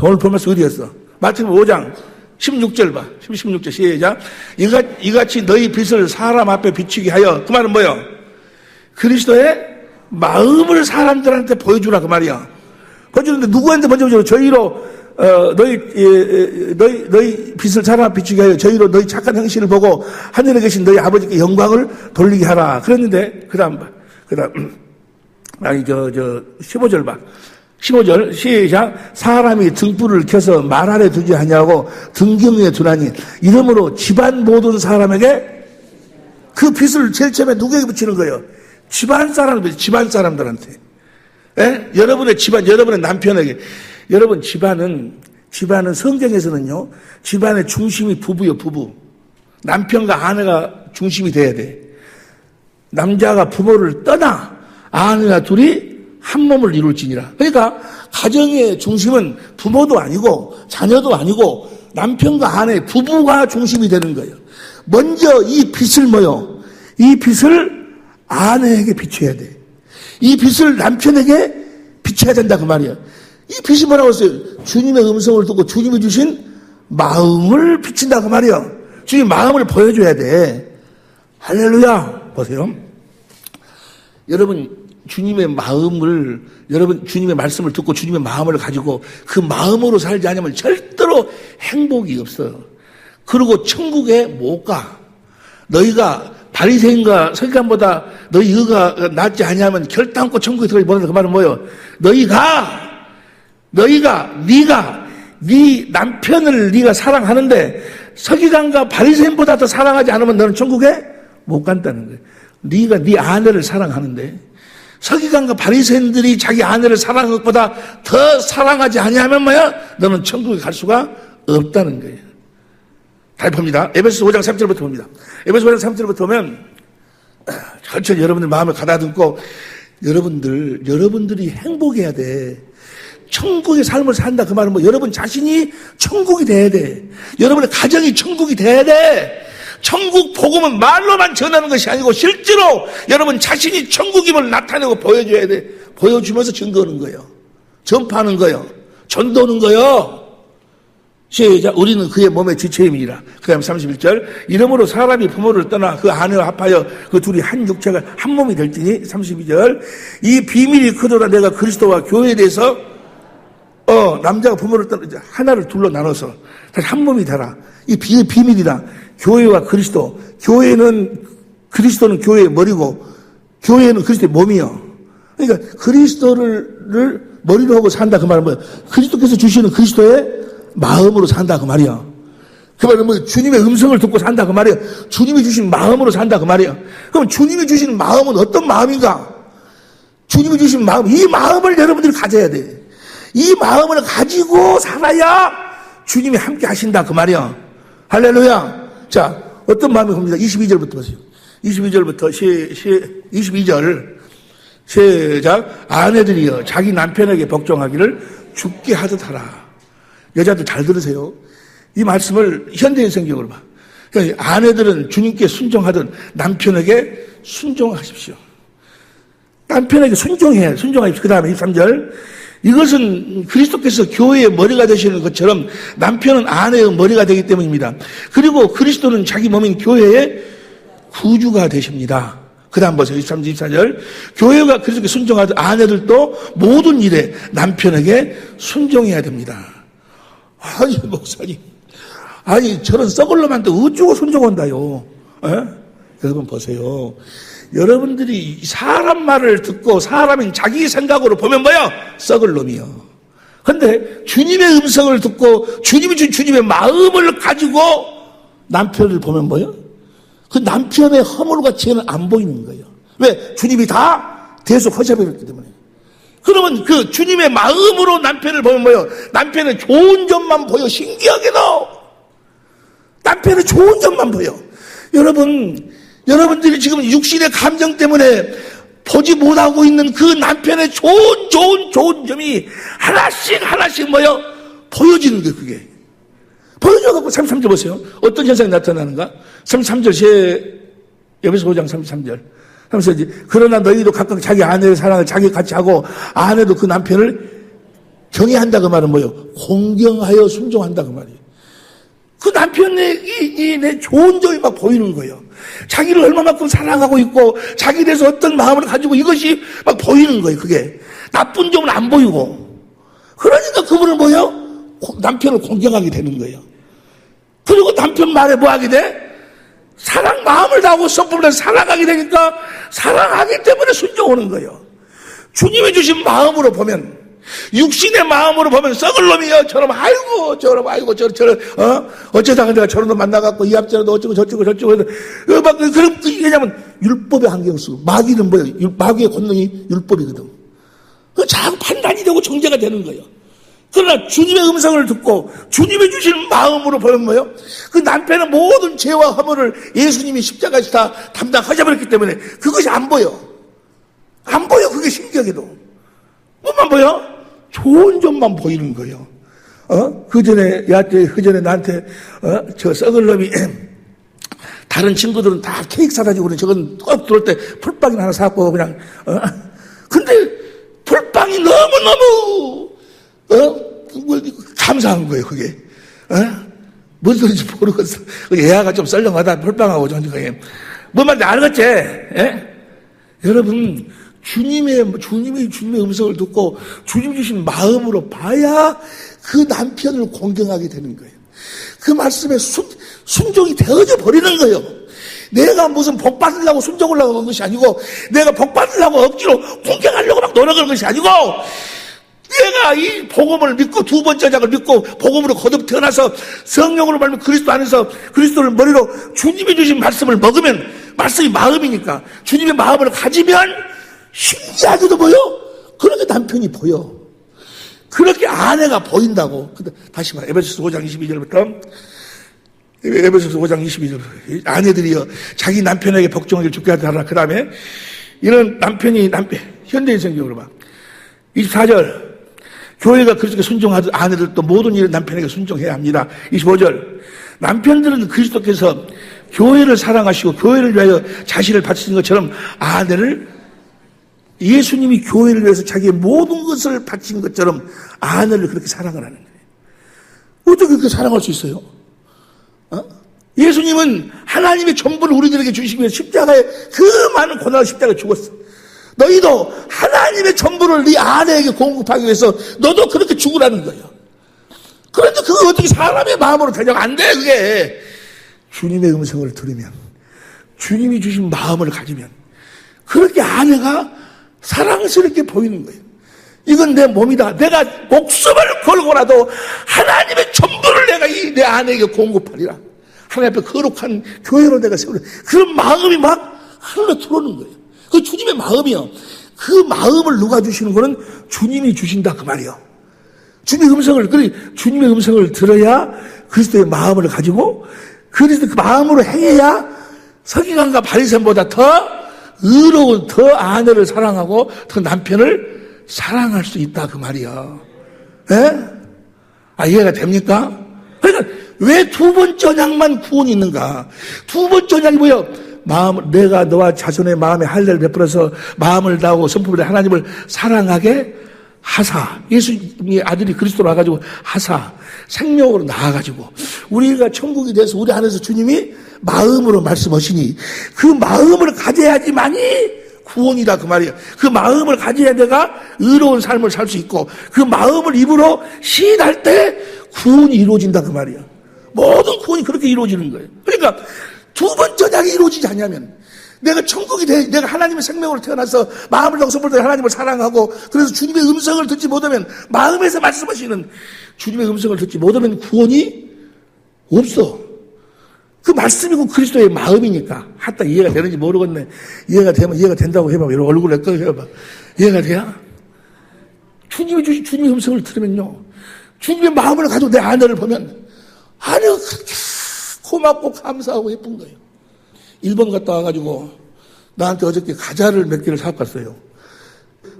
오늘 본문 말씀 어디였어? 마태복음 5장 16절 봐. 16절 시작. 이같이 너희 빛을 사람 앞에 비추게 하여 그 말은 뭐예요? 그리스도의 마음을 사람들한테 보여주라 그 말이야. 보여주는데 누구한테 먼저 보여줘? 저희로 너희 빛을 사람 앞에 비추게 하여 저희로 너희 착한 행실을 보고 하늘에 계신 너희 아버지께 영광을 돌리게 하라. 그랬는데 그다음 15절 봐. 15절 시작. 사람이 등불을 켜서 말 아래 두지 아니하고 등경 위에 두나니 이러므로 집안 모든 사람에게 그 빛을 제일 처음에 누구에게 비치는 거예요? 집안 사람들한테. 예? 여러분의 집안, 여러분의 남편에게. 여러분 집안은 성경에서는요, 집안의 중심이 부부요, 부부. 남편과 아내가 중심이 돼야 돼. 남자가 부모를 떠나 아내와 둘이 한 몸을 이룰지니라. 그러니까 가정의 중심은 부모도 아니고 자녀도 아니고 남편과 아내, 부부가 중심이 되는 거예요. 먼저 이 빛을 이 빛을 아내에게 비춰야 돼. 이 빛을 남편에게 비춰야 된다 그 말이야. 이 빛이 뭐라고 했어요? 주님의 음성을 듣고 주님이 주신 마음을 비친다 그 말이야. 주님 마음을 보여줘야 돼. 할렐루야. 보세요. 여러분 주님의 말씀을 듣고 주님의 마음을 가지고 그 마음으로 살지 않으면 절대로 행복이 없어요. 그리고 천국에 못 가. 너희가 바리새인과 서기관보다 너희 의가 낫지 아니하면 결단코 천국에 들어가지 못한다. 그 말은 뭐예요? 네가 네 남편을 네가 사랑하는데 서기관과 바리새인보다 더 사랑하지 않으면 너는 천국에 못 간다는 거예요. 네가 네 아내를 사랑하는데 서기관과 바리새인들이 자기 아내를 사랑한 것보다 더 사랑하지 아니하면 뭐야? 너는 천국에 갈 수가 없다는 거예요. 다시 봅니다. 에베소서 5장 3절부터 봅니다. 에베소서 5장 3절부터 보면 천천히 여러분들 마음을 가다듬고 여러분들이 행복해야 돼. 천국의 삶을 산다 그 말은 뭐 여러분 자신이 천국이 돼야 돼. 여러분의 가정이 천국이 돼야 돼. 천국 복음은 말로만 전하는 것이 아니고 실제로 여러분 자신이 천국임을 나타내고 보여줘야 돼. 보여주면서 증거하는 거예요. 전파하는 거예요. 전도하는 거예요. 시작. 우리는 그의 몸의 지체임이라. 그 다음에 31절. 이러므로 사람이 부모를 떠나 그 아내와 합하여 그 둘이 한 육체가 한 몸이 될지니. 32절. 이 비밀이 크도다. 내가 그리스도와 교회에 대해서 남자가 부모를 떠나 하나를 둘로 나눠서 다시 한 몸이 되라. 이 비밀이다. 교회와 그리스도. 그리스도는 교회의 머리고 교회는 그리스도의 몸이요. 그러니까 그리스도를 머리로 하고 산다 그 말은 뭐야? 그리스도께서 주시는 그리스도의 마음으로 산다 그 말이야. 그 말은 뭐 주님의 음성을 듣고 산다 그 말이야. 주님이 주신 마음으로 산다 그 말이야. 그럼 주님이 주신 마음은 어떤 마음인가? 주님이 주신 마음, 이 마음을 여러분들이 가져야 돼. 이 마음을 가지고 살아야 주님이 함께 하신다 그 말이야. 할렐루야. 자, 어떤 마음이 봅니다. 22절부터 보세요. 22절부터 22절 시작. 아내들이여 자기 남편에게 복종하기를 죽게 하듯 하라. 여자들 잘 들으세요. 이 말씀을 현대인 성경으로 봐. 그러니까 아내들은 주님께 순종하듯 남편에게 순종하십시오. 남편에게 순종하십시오. 그 다음에 23절. 이것은 그리스도께서 교회의 머리가 되시는 것처럼 남편은 아내의 머리가 되기 때문입니다. 그리고 그리스도는 자기 몸인 교회의 구주가 되십니다. 그 다음 보세요. 23, 24절. 교회가 그리스도께 순종하듯 아내들도 모든 일에 남편에게 순종해야 됩니다. 아니 목사님, 저런 썩을 놈한테 어쩌고 순종한다요. 여러분 보세요. 여러분들이 사람 말을 듣고 사람인 자기 생각으로 보면 뭐야? 썩을 놈이요. 근데 주님의 음성을 듣고 주님이 준 주님의 마음을 가지고 남편을 보면 뭐야? 그 남편의 허물과 죄는 안 보이는 거예요. 왜? 주님이 다 대속하셔버렸기 때문에. 그러면 그 주님의 마음으로 남편을 보면 뭐예요? 남편의 좋은 점만 보여. 신기하게도 남편의 좋은 점만 보여. 여러분들이 지금 육신의 감정 때문에 보지 못하고 있는 그 남편의 좋은 점이 하나씩 뭐예요? 보여지는 거예요. 그게 보여져갖고 33절 보세요. 어떤 현상이 나타나는가? 33절 에베소 5장 33절. 그러나 너희도 각각 자기 아내의 사랑을 자기 같이 하고 아내도 그 남편을 경외한다 그 말은 뭐예요? 공경하여 순종한다 그 말이에요. 그 남편의 내 좋은 점이 막 보이는 거예요. 자기를 얼마만큼 사랑하고 있고 자기에 대해서 어떤 마음을 가지고 이것이 막 보이는 거예요. 그게 나쁜 점은 안 보이고, 그러니까 그분은 뭐예요? 남편을 공경하게 되는 거예요. 그리고 남편 말에 뭐 하게 돼? 마음을 다하고 성품을 사랑하게 되니까 사랑하기 때문에 순종하는 거예요. 주님이 주신 마음으로 보면, 육신의 마음으로 보면 썩을 놈이요 저럼 아이고 저럼 어쩌다가 내가 저런 놈 만나갖고 이 앞자라도 어쩌고 저쩌고 막 그럼 왜냐면 율법의 환경 쓰고, 마귀는 뭐예요? 마귀의 권능이 율법이거든. 자꾸 판단이 되고 정죄가 되는 거예요. 그러나 주님의 음성을 듣고 주님이 주신 마음으로 보면 뭐예요? 그 남편의 모든 죄와 허물을 예수님이 십자가에서 다 담당하셔버렸기 때문에 그것이 안 보여. 그게 신기하게도. 뭐만 보여? 좋은 점만 보이는 거예요. 그 전에 나한테 저 썩을 놈이 다른 친구들은 다 케이크 사다 주고 저건 꼭 들어올 때 풀빵이 하나 사갖고 그냥 근데 풀빵이 너무너무 감사한 거예요. 그게 뭔 소리인지 모르겠어. 애아가 좀 썰렁하다. 풀빵하고 저녁에 뭔 말인지 알겠지? 여러분, 주님의 음성을 듣고 주님 주신 마음으로 봐야 그 남편을 공경하게 되는 거예요. 그 말씀에 순종이 되어져 버리는 거예요. 내가 무슨 복 받으려고 순종하려고 한 것이 아니고, 내가 복 받으려고 억지로 공경하려고 막 노력하는 것이 아니고, 내가 이 복음을 믿고 두 번째 장을 믿고 복음으로 거듭 태어나서 성령으로 말하면 그리스도 안에서 그리스도를 머리로 주님이 주신 말씀을 먹으면, 말씀이 마음이니까 주님의 마음을 가지면 신기하게도 뭐요? 그렇게 남편이 보여. 그렇게 아내가 보인다고. 다시 말해. 에베소서 5장 22절부터. 에베소서 5장 22절. 아내들이여 자기 남편에게 복종하기를 주께 하라. 그 다음에 이런 현대인 성경으로 봐. 24절. 교회가 그리스도께 순종하듯 아내들도 모든 일에 남편에게 순종해야 합니다. 25절. 남편들은 그리스도께서 교회를 사랑하시고 교회를 위하여 자신을 바치신 것처럼 예수님이 교회를 위해서 자기의 모든 것을 바친 것처럼 아내를 그렇게 사랑을 하는 거예요. 어떻게 그렇게 사랑할 수 있어요? 예수님은 하나님의 전부를 우리들에게 주시기 위해 십자가에 그 많은 고난을 십자가에 죽었어. 너희도 하나님의 전부를 네 아내에게 공급하기 위해서 너도 그렇게 죽으라는 거예요. 그런데 그거 어떻게 사람의 마음으로 되냐고. 안 돼. 그게 주님의 음성을 들으면, 주님이 주신 마음을 가지면 그렇게 아내가 사랑스럽게 보이는 거예요. 이건 내 몸이다. 내가 목숨을 걸고라도 하나님의 전부를 내가 내 아내에게 공급하리라. 하나님 앞에 거룩한 교회로 내가 세우라. 그런 마음이 막 하늘로 들어오는 거예요. 그 주님의 마음이요. 그 마음을 누가 주시는 거는 주님이 주신다 그 말이요. 주님의 음성을 들어야 그리스도의 마음을 가지고 그리스도 그 마음으로 행해야 서기관과 바리새인보다 더 의로운, 더 아내를 사랑하고 더 남편을 사랑할 수 있다 그 말이요. 이해가 됩니까? 그러니까 왜 두 번째 언약만 구원이 있는가? 두 번째 언약이 뭐예요? 내가 너와 자손의 마음에 할례를 베풀어서 마음을 다하고 성품을 다해 하나님을 사랑하게 하사. 예수님의 아들이 그리스도로 와가지고 하사. 생명으로 나와가지고 우리가 천국이 돼서 우리 안에서 주님이 마음으로 말씀하시니 그 마음을 가져야지만이 구원이다 그 말이에요. 그 마음을 가져야 내가 의로운 삶을 살 수 있고 그 마음을 입으로 시인할 때 구원이 이루어진다 그 말이에요. 모든 구원이 그렇게 이루어지는 거예요. 그러니까 두 번째 언약이 이루어지지 않냐면 내가 천국이 내가 하나님의 생명으로 태어나서 마음을 다하고 성품을 다해 하나님을 사랑하고 그래서 주님의 음성을 듣지 못하면, 마음에서 말씀하시는 주님의 음성을 듣지 못하면 구원이 없어. 그 말씀이고 그리스도의 마음이니까. 하다 이해가 되는지 모르겠네. 이해가 되면 이해가 된다고 해봐. 이런 얼굴에 꺼내봐. 이해가 돼야? 주님이 주신 주님의 음성을 들으면요. 주님의 마음을 가지고 내 아내를 보면 아내가 그렇게 고맙고 감사하고 예쁜 거예요. 일본 갔다 와가지고 나한테 어저께 과자를 몇 개를 사갖고 갔어요.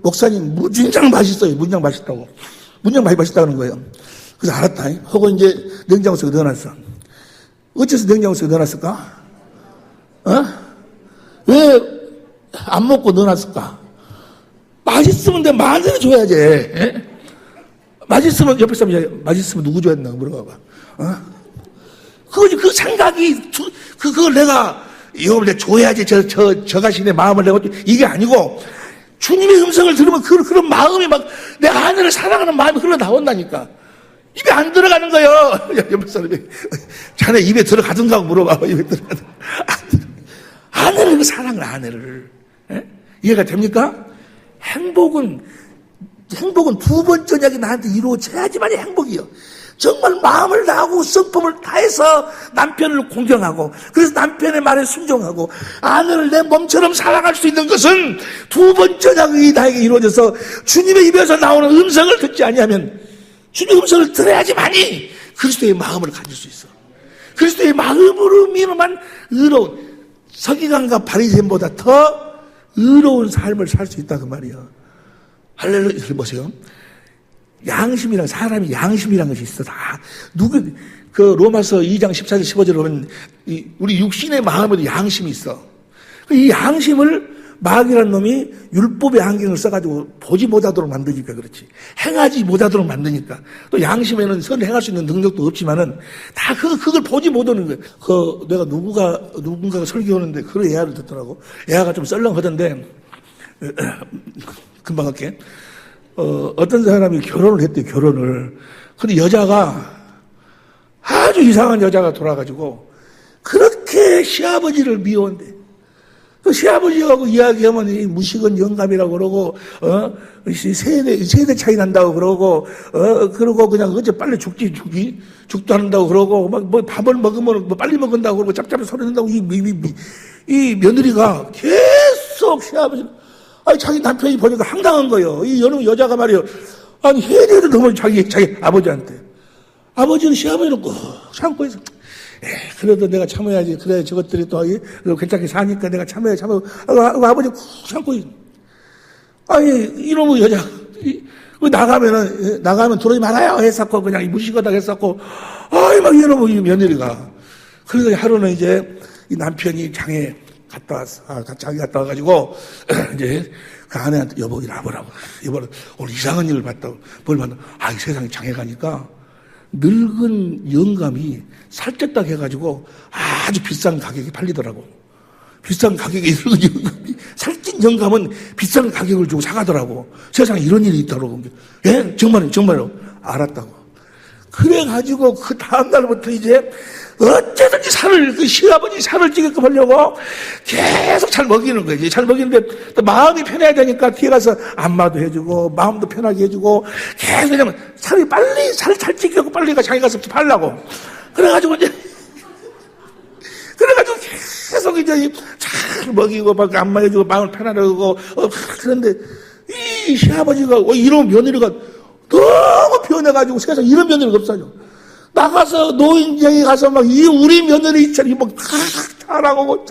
목사님 무진장 맛있어요. 무진장 맛있다고. 무진장 많이 맛있다는 거예요. 그래서 알았다. 하고 이제 냉장고 속에 넣어놨어. 어째서 냉장고 속에 넣어놨을까? 왜 안 먹고 넣어놨을까? 맛있으면 내 마늘을 줘야지. 에? 맛있으면 옆에 사람이 맛있으면 누구 줘야 된다고 물어봐봐. 그 생각이 그걸 내가 이걸 내가 줘야지 저 가신의 마음을 내가 이게 아니고 주님의 음성을 들으면 그런 마음이 막 내 아내를 사랑하는 마음이 흘러나온다니까. 입에 안 들어가는 거예요. 옆에 사람이 자네 입에 들어가든가 물어봐봐. 입에 들어가든 아내를 사랑을 아내를. 에? 이해가 됩니까? 행복은 두 번 저녁이 나한테 이루어져야지만이 행복이요. 정말 마음을 다하고 성품을 다해서 남편을 공경하고 그래서 남편의 말에 순종하고 아내를 내 몸처럼 사랑할 수 있는 것은 두 번 저녁이 나에게 이루어져서 주님의 입에서 나오는 음성을 듣지 아니하면 주님의 음성을 들어야지만이 그리스도의 마음을 가질 수 있어. 그리스도의 마음으로 민음한 의로운 서기관과 바리새인보다 더 의로운 삶을 살 수 있다 그 말이야. 할렐루야. 보세요. 양심이란 사람이 양심이란 것이 있어. 다 그 로마서 2장 14절 15절에 보면 우리 육신의 마음에도 양심이 있어. 이 양심을 마귀라는 놈이 율법의 안경을 써가지고 보지 못하도록 만드니까 그렇지. 행하지 못하도록 만드니까. 또 양심에는 선을 행할 수 있는 능력도 없지만은 다 그걸 보지 못하는 거예요. 내가 누군가가 설교하는데 그런 예화를 듣더라고. 예화가 좀 썰렁하던데 금방 할게. 어떤 사람이 결혼을 했대요, 결혼을. 근데 여자가 아주 이상한 여자가 돌아가지고 그렇게 시아버지를 미워한대. 그 시아버지하고 이야기하면 이 무식은 영감이라고 그러고, 세대 차이 난다고 그러고, 그러고 그냥 어째 빨리 죽도 한다고 그러고, 뭐 밥을 먹으면 뭐 빨리 먹는다고 그러고, 짭짭이 소리 낸다고 이 며느리가 계속 시아버지, 자기 남편이 보니까 황당한 거예요. 이 여자가 말이에요. 아니, 해리를 넘어 자기 아버지한테. 아버지는 시아버지를 꼭 참고 있어. 그래도 내가 참아야지. 그래, 저것들이 또 괜찮게 사니까 내가 참아야지. 아버지 꼭 참고 있어. 아니, 이놈의 여자. 나가면 들어오지 말아요. 했었고, 그냥 무식하다 했었고. 막 이놈의 며느리가. 그래서 하루는 이제 이 남편이 장에 갔다 왔어. 장에 갔다 와가지고, 이제 그 아내한테 여보, 이리 와보라고. 여보, 오늘 이상한 일을 봤다고. 뭘 봤나? 이 세상에 장에 가니까 늙은 영감이 살쪘다 해가지고 아주 비싼 가격에 팔리더라고. 비싼 가격에 늙은 영감이, 살찐 영감은 비싼 가격을 주고 사가더라고. 세상에 이런 일이 있다고. 예? 정말로. 알았다고. 그래가지고 그 다음날부터 이제 어쨌든지 그 시아버지 살을 찌게끔 하려고 계속 잘 먹이는 거지. 잘 먹이는데 또 마음이 편해야 되니까 뒤에 가서 안마도 해주고 마음도 편하게 해주고 계속 왜냐면 살이 빨리 살 찌게끔 빨리 자기 가서 팔라고. 그래가지고 계속 이제 잘 먹이고 막 안마해주고 마음을 편하게 하고 그런데 이 시아버지가 이런 며느리가 너무 변해가지고 세상에 이런 며느리가 없어요. 나가서 노인정에 가서 막 우리 며느리 있잖아요. 막 잘하고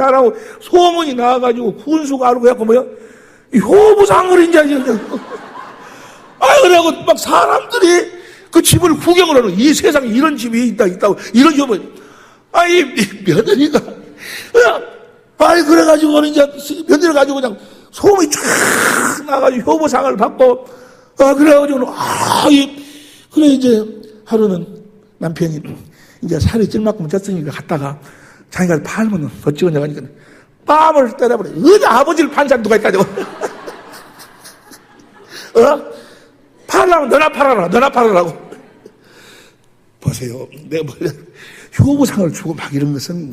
소문이 나와가지고 군수가 알고 해갖고 뭐야? 효부상을 이제 그래갖고 막 사람들이 그 집을 구경을 하는 이 세상에 이런 집이 있다고 이런 집을 이 며느리가 그래가지고 이제 며느리 가지고 그냥 소문이 쫙 나가지고 효부상을 받고 그래가지고 그래 이제 하루는 남편이 이제 살이 찔만큼 쪘으니까 갔다가 자기가 팔면 더 찍었냐 하니까 뺨을 때려버려. 어디 아버지를 판 사람 누가 있다고. 팔라면 너나 팔아라고. 보세요. 내가 효부상을 주고 막 이런 것은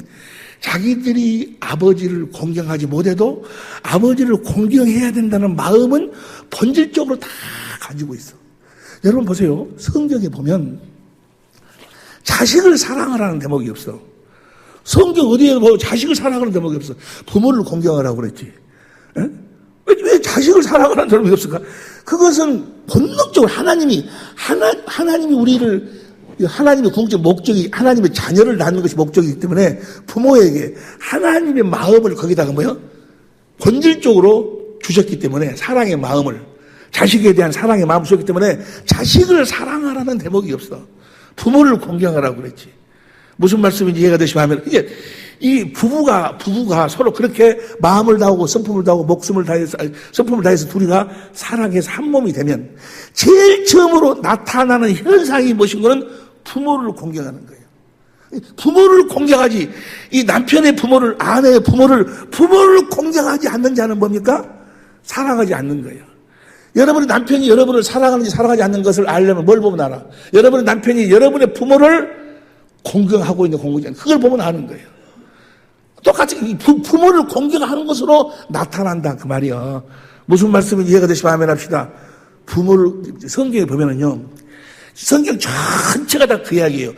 자기들이 아버지를 공경하지 못해도 아버지를 공경해야 된다는 마음은 본질적으로 다 가지고 있어. 여러분 보세요. 성경에 보면 자식을 사랑하라는 대목이 없어. 성경 어디에 뭐 자식을 사랑하는 대목이 없어. 부모를 공경하라고 그랬지. 에? 왜 자식을 사랑하는 대목이 없을까? 그것은 본능적으로 하나님이 우리를, 하나님의 궁극적 목적이 하나님의 자녀를 낳는 것이 목적이기 때문에 부모에게 하나님의 마음을 거기다가 본질적으로 주셨기 때문에 사랑의 마음을, 자식에 대한 사랑의 마음을 주셨기 때문에 자식을 사랑하라는 대목이 없어. 부모를 공경하라고 그랬지. 무슨 말씀인지 이해가 되시면 이게 이 부부가 서로 그렇게 마음을 다하고 성품을 다하고 성품을 다해서 둘이가 사랑해서 한 몸이 되면 제일 처음으로 나타나는 현상이 무엇인 거는 부모를 공경하는 거예요. 부모를 공경하지, 이 남편의 부모를, 아내의 부모를 공경하지 않는 자는 뭡니까? 사랑하지 않는 거예요. 여러분의 남편이 여러분을 사랑하는지 사랑하지 않는 것을 알려면 뭘 보면 알아? 여러분의 남편이 여러분의 부모를 공경하고 있는 공경자, 그걸 보면 아는 거예요. 똑같이 부모를 공경하는 것으로 나타난다 그 말이야. 무슨 말씀인지 이해가 되시면 아멘 합시다. 성경에 보면은요, 성경 전체가 다 그 이야기예요.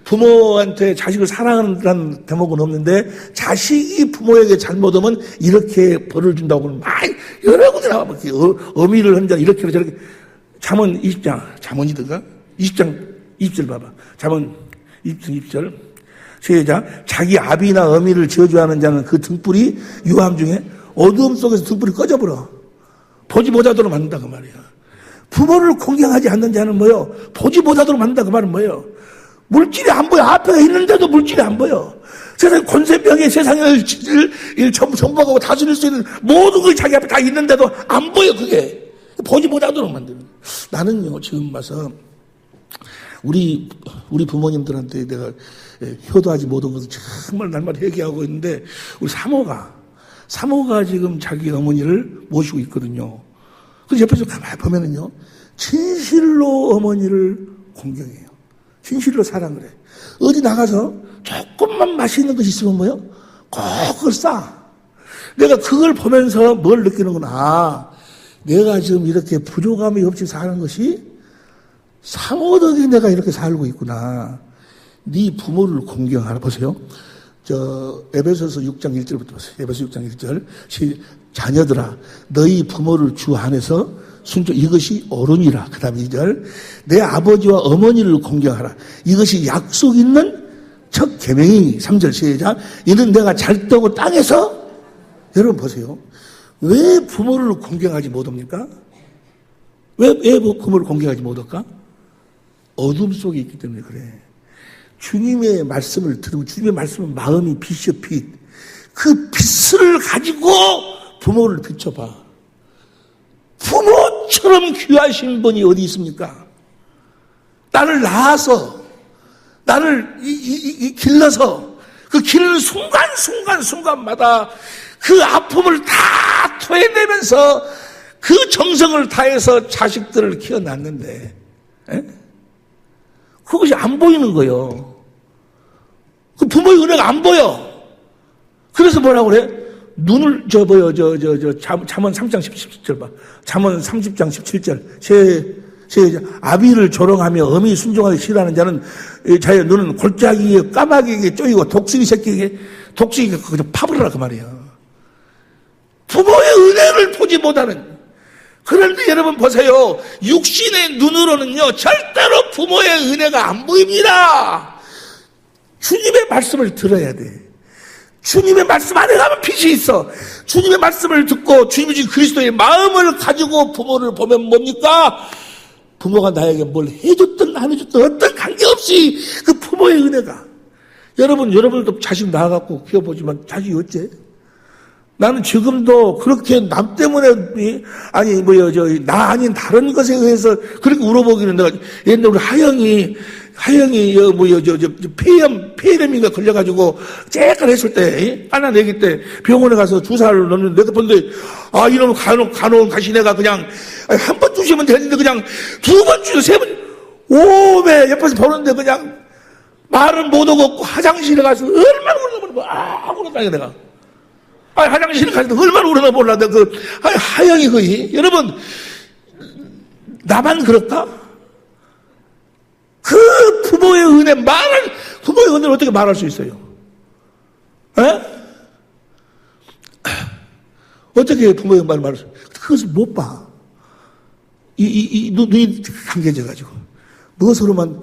부모한테 자식을 사랑하는 대목은 없는데 자식이 부모에게 잘못하면 이렇게 벌을 준다고 하면 여러 군데 나와. 어미를 한다 이렇게 저렇게. 잠언 20장, 잠언이든가 20장 20절 봐봐. 잠언 20절 시작. 자기 아비나 어미를 저주하는 자는 그 등불이 유함 중에 어두움 속에서 등불이 꺼져버려. 보지 못하도록 만든다 그 말이야. 부모를 공경하지 않는 자는 뭐요? 보지 못하도록 만든다 그 말은 뭐예요? 물질이 안 보여. 앞에 있는데도 물질이 안 보여. 세상 권세병에 세상을 정복하고 다스릴 수 있는 모든 것이 자기 앞에 다 있는데도 안 보여. 그게 보지 못하도록 만드는 거예요. 나는요 지금 와서 우리 부모님들한테 내가 효도하지 못한 것을 정말 날마다 회개하고 있는데, 우리 사모가 지금 자기 어머니를 모시고 있거든요. 그래서 옆에서 가만히 보면은요, 진실로 어머니를 공경해요. 진실로 사랑을 해. 어디 나가서 조금만 맛있는 것이 있으면 뭐요? 꼭 그걸 싸. 내가 그걸 보면서 뭘 느끼는구나. 내가 지금 이렇게 부족함이 없이 사는 것이 사모 덕에 내가 이렇게 살고 있구나. 네 부모를 공경하라. 보세요. 에베소서 6장 1절부터 보세요. 에베소 6장 1절. 자녀들아, 너희 부모를 주 안에서 이것이 옳으니라. 그 다음 2절. 내 아버지와 어머니를 공경하라. 이것이 약속 있는 첫 계명이니. 3절 시작. 이는 내가 잘 떠고 땅에서. 여러분 보세요. 왜 부모를 공경하지 못합니까? 왜 부모를 공경하지 못할까? 어둠 속에 있기 때문에 그래. 주님의 말씀을 들으면, 주님의 말씀은 마음이 빛이요 빛. 그 빛을 가지고 부모를 비춰봐. 부모처럼 귀하신 분이 어디 있습니까? 나를 낳아서, 나를 길러서, 그 기르는 순간마다 그 아픔을 다 토해내면서 그 정성을 다해서 자식들을 키워놨는데, 그것이 안 보이는 거예요. 그 부모의 은혜가 안 보여. 그래서 뭐라고 그래? 눈을, 잠언 3장 17절 봐. 잠언 30장 17절. 아비를 조롱하며 어미 순종하기 싫어하는 자는 자의 눈은 골짜기에 까마귀에게 쪼이고 독수리 새끼에게 그저 파버려라 그 말이야. 부모의 은혜를 보지 못하는. 그런데 여러분 보세요. 육신의 눈으로는요, 절대로 부모의 은혜가 안 보입니다. 주님의 말씀을 들어야 돼. 주님의 말씀 안에 가면 빛이 있어. 주님의 말씀을 듣고 주님이 주신 그리스도의 마음을 가지고 부모를 보면 뭡니까? 부모가 나에게 뭘 해줬든 안 해줬든 어떤 관계없이 그 부모의 은혜가. 여러분들도 자식 낳아갖고 키워보지만 자식이 어째? 나는 지금도 그렇게 남 때문에, 나 아닌 다른 것에 의해서 그렇게 울어보기는 내가 옛날에 우리 하영이 폐렴인가 걸려가지고 째깔 했을 때, 하나 내기 때 병원에 가서 주사를 넣는데 내가 본데, 이놈 간호원 가시네가 그냥, 한 번 주시면 되는데 그냥 두 번 주고 세 번, 오메 옆에서 보는데 그냥 말은 못하고 화장실에 가서 얼마나 울어보는 내가. 화장실에 가서 얼마나 울어나 몰라. 하영이 거의. 여러분, 나만 그럴까? 그 부모의 은혜, 부모의 부모의 은혜를 어떻게 말할 수 있어요? 에? 어떻게 부모의 말을 말할 수 있어요? 그것을 못 봐. 눈이 감겨져가지고. 무엇으로만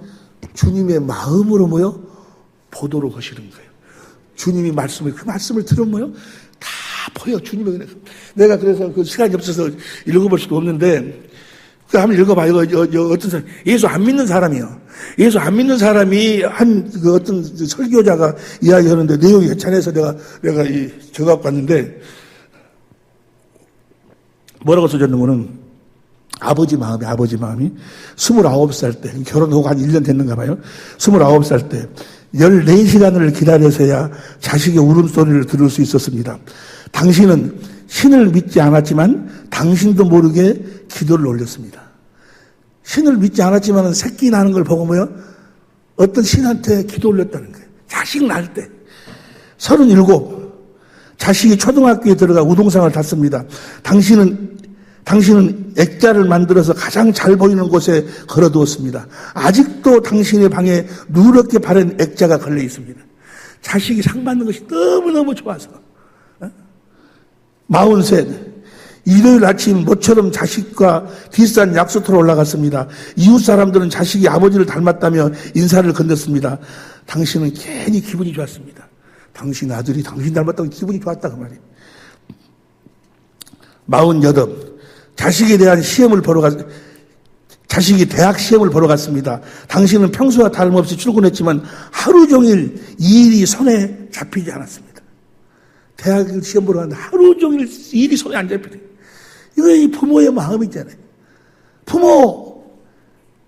주님의 마음으로 모여 보도록 하시는 거예요. 주님이 그 말씀을 들으면 다 보여, 주님의 은혜가. 내가 그래서 그 시간이 없어서 읽어볼 수도 없는데, 한번 읽어봐요. 어떤 사람, 예수 안 믿는 사람이요. 예수 안 믿는 사람이 그 어떤 설교자가 이야기하는데 내용이 괜찮아서 내가 적어갖고 왔는데, 뭐라고 써졌는거는 아버지 마음이 29살 때, 결혼하고 한 1년 됐는가 봐요. 29살 때 14시간을 기다려서야 자식의 울음소리를 들을 수 있었습니다. 당신은 신을 믿지 않았지만 당신도 모르게 기도를 올렸습니다. 신을 믿지 않았지만 새끼 나는 걸 보고 어떤 신한테 기도 올렸다는 거예요. 자식 낳을 때. 37. 자식이 초등학교에 들어가 우동상을 탔습니다. 당신은 액자를 만들어서 가장 잘 보이는 곳에 걸어두었습니다. 아직도 당신의 방에 누렇게 바른 액자가 걸려 있습니다. 자식이 상 받는 것이 너무너무 좋아서. 43. 일요일 아침 모처럼 자식과 비싼 약수터로 올라갔습니다. 이웃 사람들은 자식이 아버지를 닮았다며 인사를 건넸습니다. 당신은 괜히 기분이 좋았습니다. 당신 아들이 당신 닮았다고 기분이 좋았다 그 말이에요. 48. 자식이 대학 시험을 보러 갔습니다. 당신은 평소와 다름없이 출근했지만 하루 종일 일이 손에 잡히지 않았습니다. 대학 시험 보러 갔는데 하루 종일 일이 손에 안 잡히네. 이거 이 부모의 마음이잖아요. 부모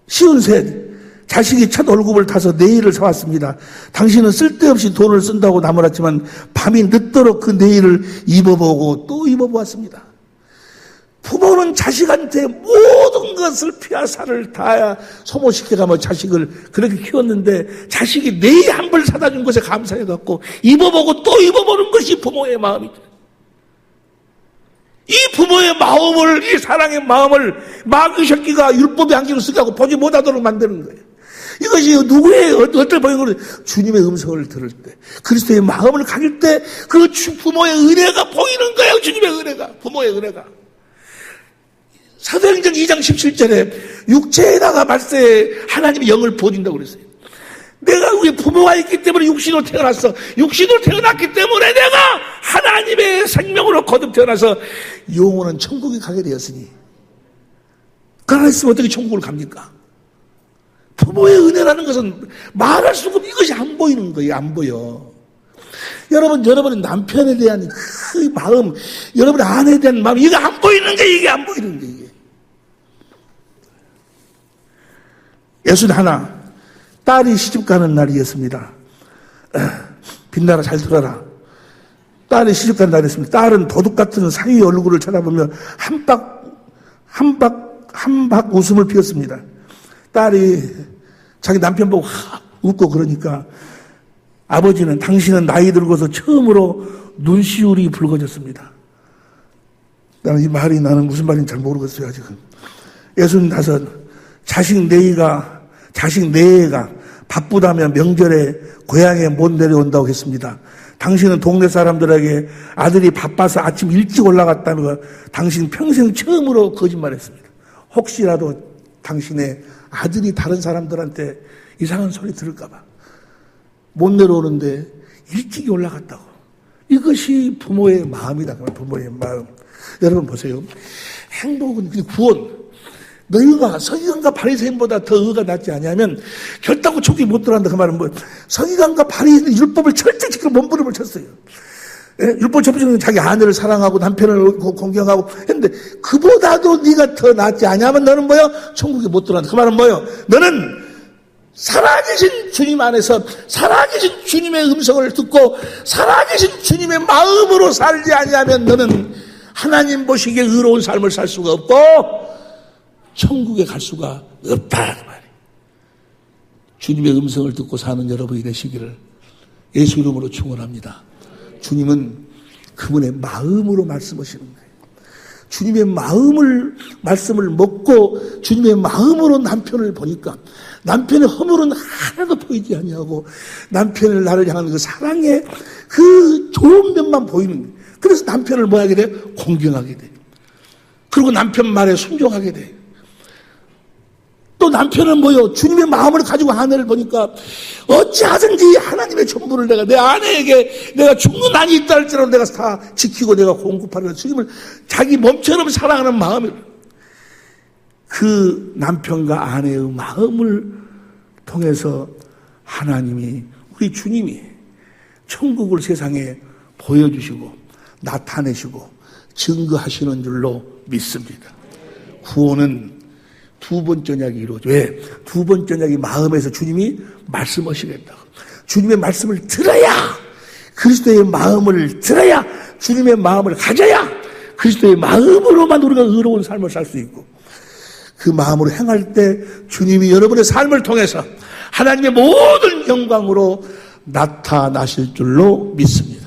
53. 자식이 첫 월급을 타서 네일을 사왔습니다. 당신은 쓸데없이 돈을 쓴다고 나무랐지만 밤이 늦도록 그 네일을 입어보고 또 입어보았습니다. 부모는 자식한테 모든 것을 피와 살을 다 소모시켜가며 자식을 그렇게 키웠는데 자식이 네일 한 벌 사다 준 것에 감사해갖고 입어보고 또 입어보는 것이 부모의 마음이죠. 이 부모의 마음을, 이 사랑의 마음을 마귀 새끼가 율법의 안경을 쓰게 하고 보지 못하도록 만드는 거예요. 이것이 누구의 어떤 보이는 거는 주님의 음성을 들을 때, 그리스도의 마음을 가질 때 그 부모의 은혜가 보이는 거예요. 주님의 은혜가, 부모의 은혜가. 사도행전 2장 17절에 육체에다가 말세 하나님이 영을 부어준다고 그랬어요. 내가 우리 부모가 있기 때문에 육신으로 태어났어. 육신으로 태어났기 때문에 내가 하나님의 생명으로 거듭 태어나서 영원한 천국에 가게 되었으니, 그러나 있으면 어떻게 천국을 갑니까? 부모의 은혜라는 것은 말할 수가 없는, 이것이 안 보이는 거예요. 안 보여. 여러분의 남편에 대한 그 마음, 여러분의 아내에 대한 마음, 이게 안 보이는 게, 이게 안 보이는 게, 이게. 61. 딸이 시집가는 날이었습니다. 빛나라, 잘 들어라. 딸이 시집가는 날이었습니다. 딸은 도둑 같은 사위의 얼굴을 쳐다보며 한 박 웃음을 피웠습니다. 딸이 자기 남편 보고 웃고 그러니까 아버지는, 당신은 나이 들고서 처음으로 눈시울이 붉어졌습니다. 나는 이 말이, 나는 무슨 말인지 잘 모르겠어요, 아직은. 65. 자식 네 애가 바쁘다며 명절에 고향에 못 내려온다고 했습니다. 당신은 동네 사람들에게 아들이 바빠서 아침 일찍 올라갔다며 당신 평생 처음으로 거짓말했습니다. 혹시라도 당신의 아들이 다른 사람들한테 이상한 소리 들을까봐 못 내려오는데 일찍 올라갔다고. 이것이 부모의 마음이다. 부모의 마음. 여러분 보세요. 행복은 구원. 너희가 서기관과 바리새인보다 더 의가 낫지 않냐면 결단코 촉이 못 들어간다. 그 말은 뭐, 서기관과 바리새인은 율법을 철저히 지키고 몸부림을 쳤어요. 율법 접촉은 자기 아내를 사랑하고 남편을 공경하고 했는데 그보다도 네가 더 낫지 않냐면 너는 뭐요? 천국에 못 들어간다. 그 말은 뭐요? 너는 살아계신 주님 안에서 살아계신 주님의 음성을 듣고 살아계신 주님의 마음으로 살지 아니하면 너는 하나님 보시기에 의로운 삶을 살 수가 없고 천국에 갈 수가 없다 그 말이에요. 주님의 음성을 듣고 사는 여러분이 되시기를 예수 이름으로 축원합니다. 주님은 그분의 마음으로 말씀하시는 거예요. 주님의 말씀을 먹고 주님의 마음으로 남편을 보니까 남편의 허물은 하나도 보이지 아니하고 남편을 나를 향하는 그 사랑의 그 좋은 면만 보이는 거예요. 그래서 남편을 뭐 하게 돼? 공경하게 돼. 그리고 남편 말에 순종하게 돼. 또 남편은 뭐요? 주님의 마음을 가지고 아내를 보니까 어찌하든지 하나님의 전부를 내가 내 아내에게 내가 죽는 한이 있다 할지라도 내가 다 지키고 내가 공급하는 주님을 자기 몸처럼 사랑하는 마음을, 그 남편과 아내의 마음을 통해서 하나님이, 우리 주님이 천국을 세상에 보여주시고 나타내시고 증거하시는 줄로 믿습니다. 구원은 두 번째 언약이 이루어져. 왜? 두 번째 언약이 마음에서 주님이 말씀하시겠다. 주님의 말씀을 들어야, 그리스도의 마음을 들어야, 주님의 마음을 가져야 그리스도의 마음으로만 우리가 의로운 삶을 살 수 있고, 그 마음으로 행할 때 주님이 여러분의 삶을 통해서 하나님의 모든 영광으로 나타나실 줄로 믿습니다.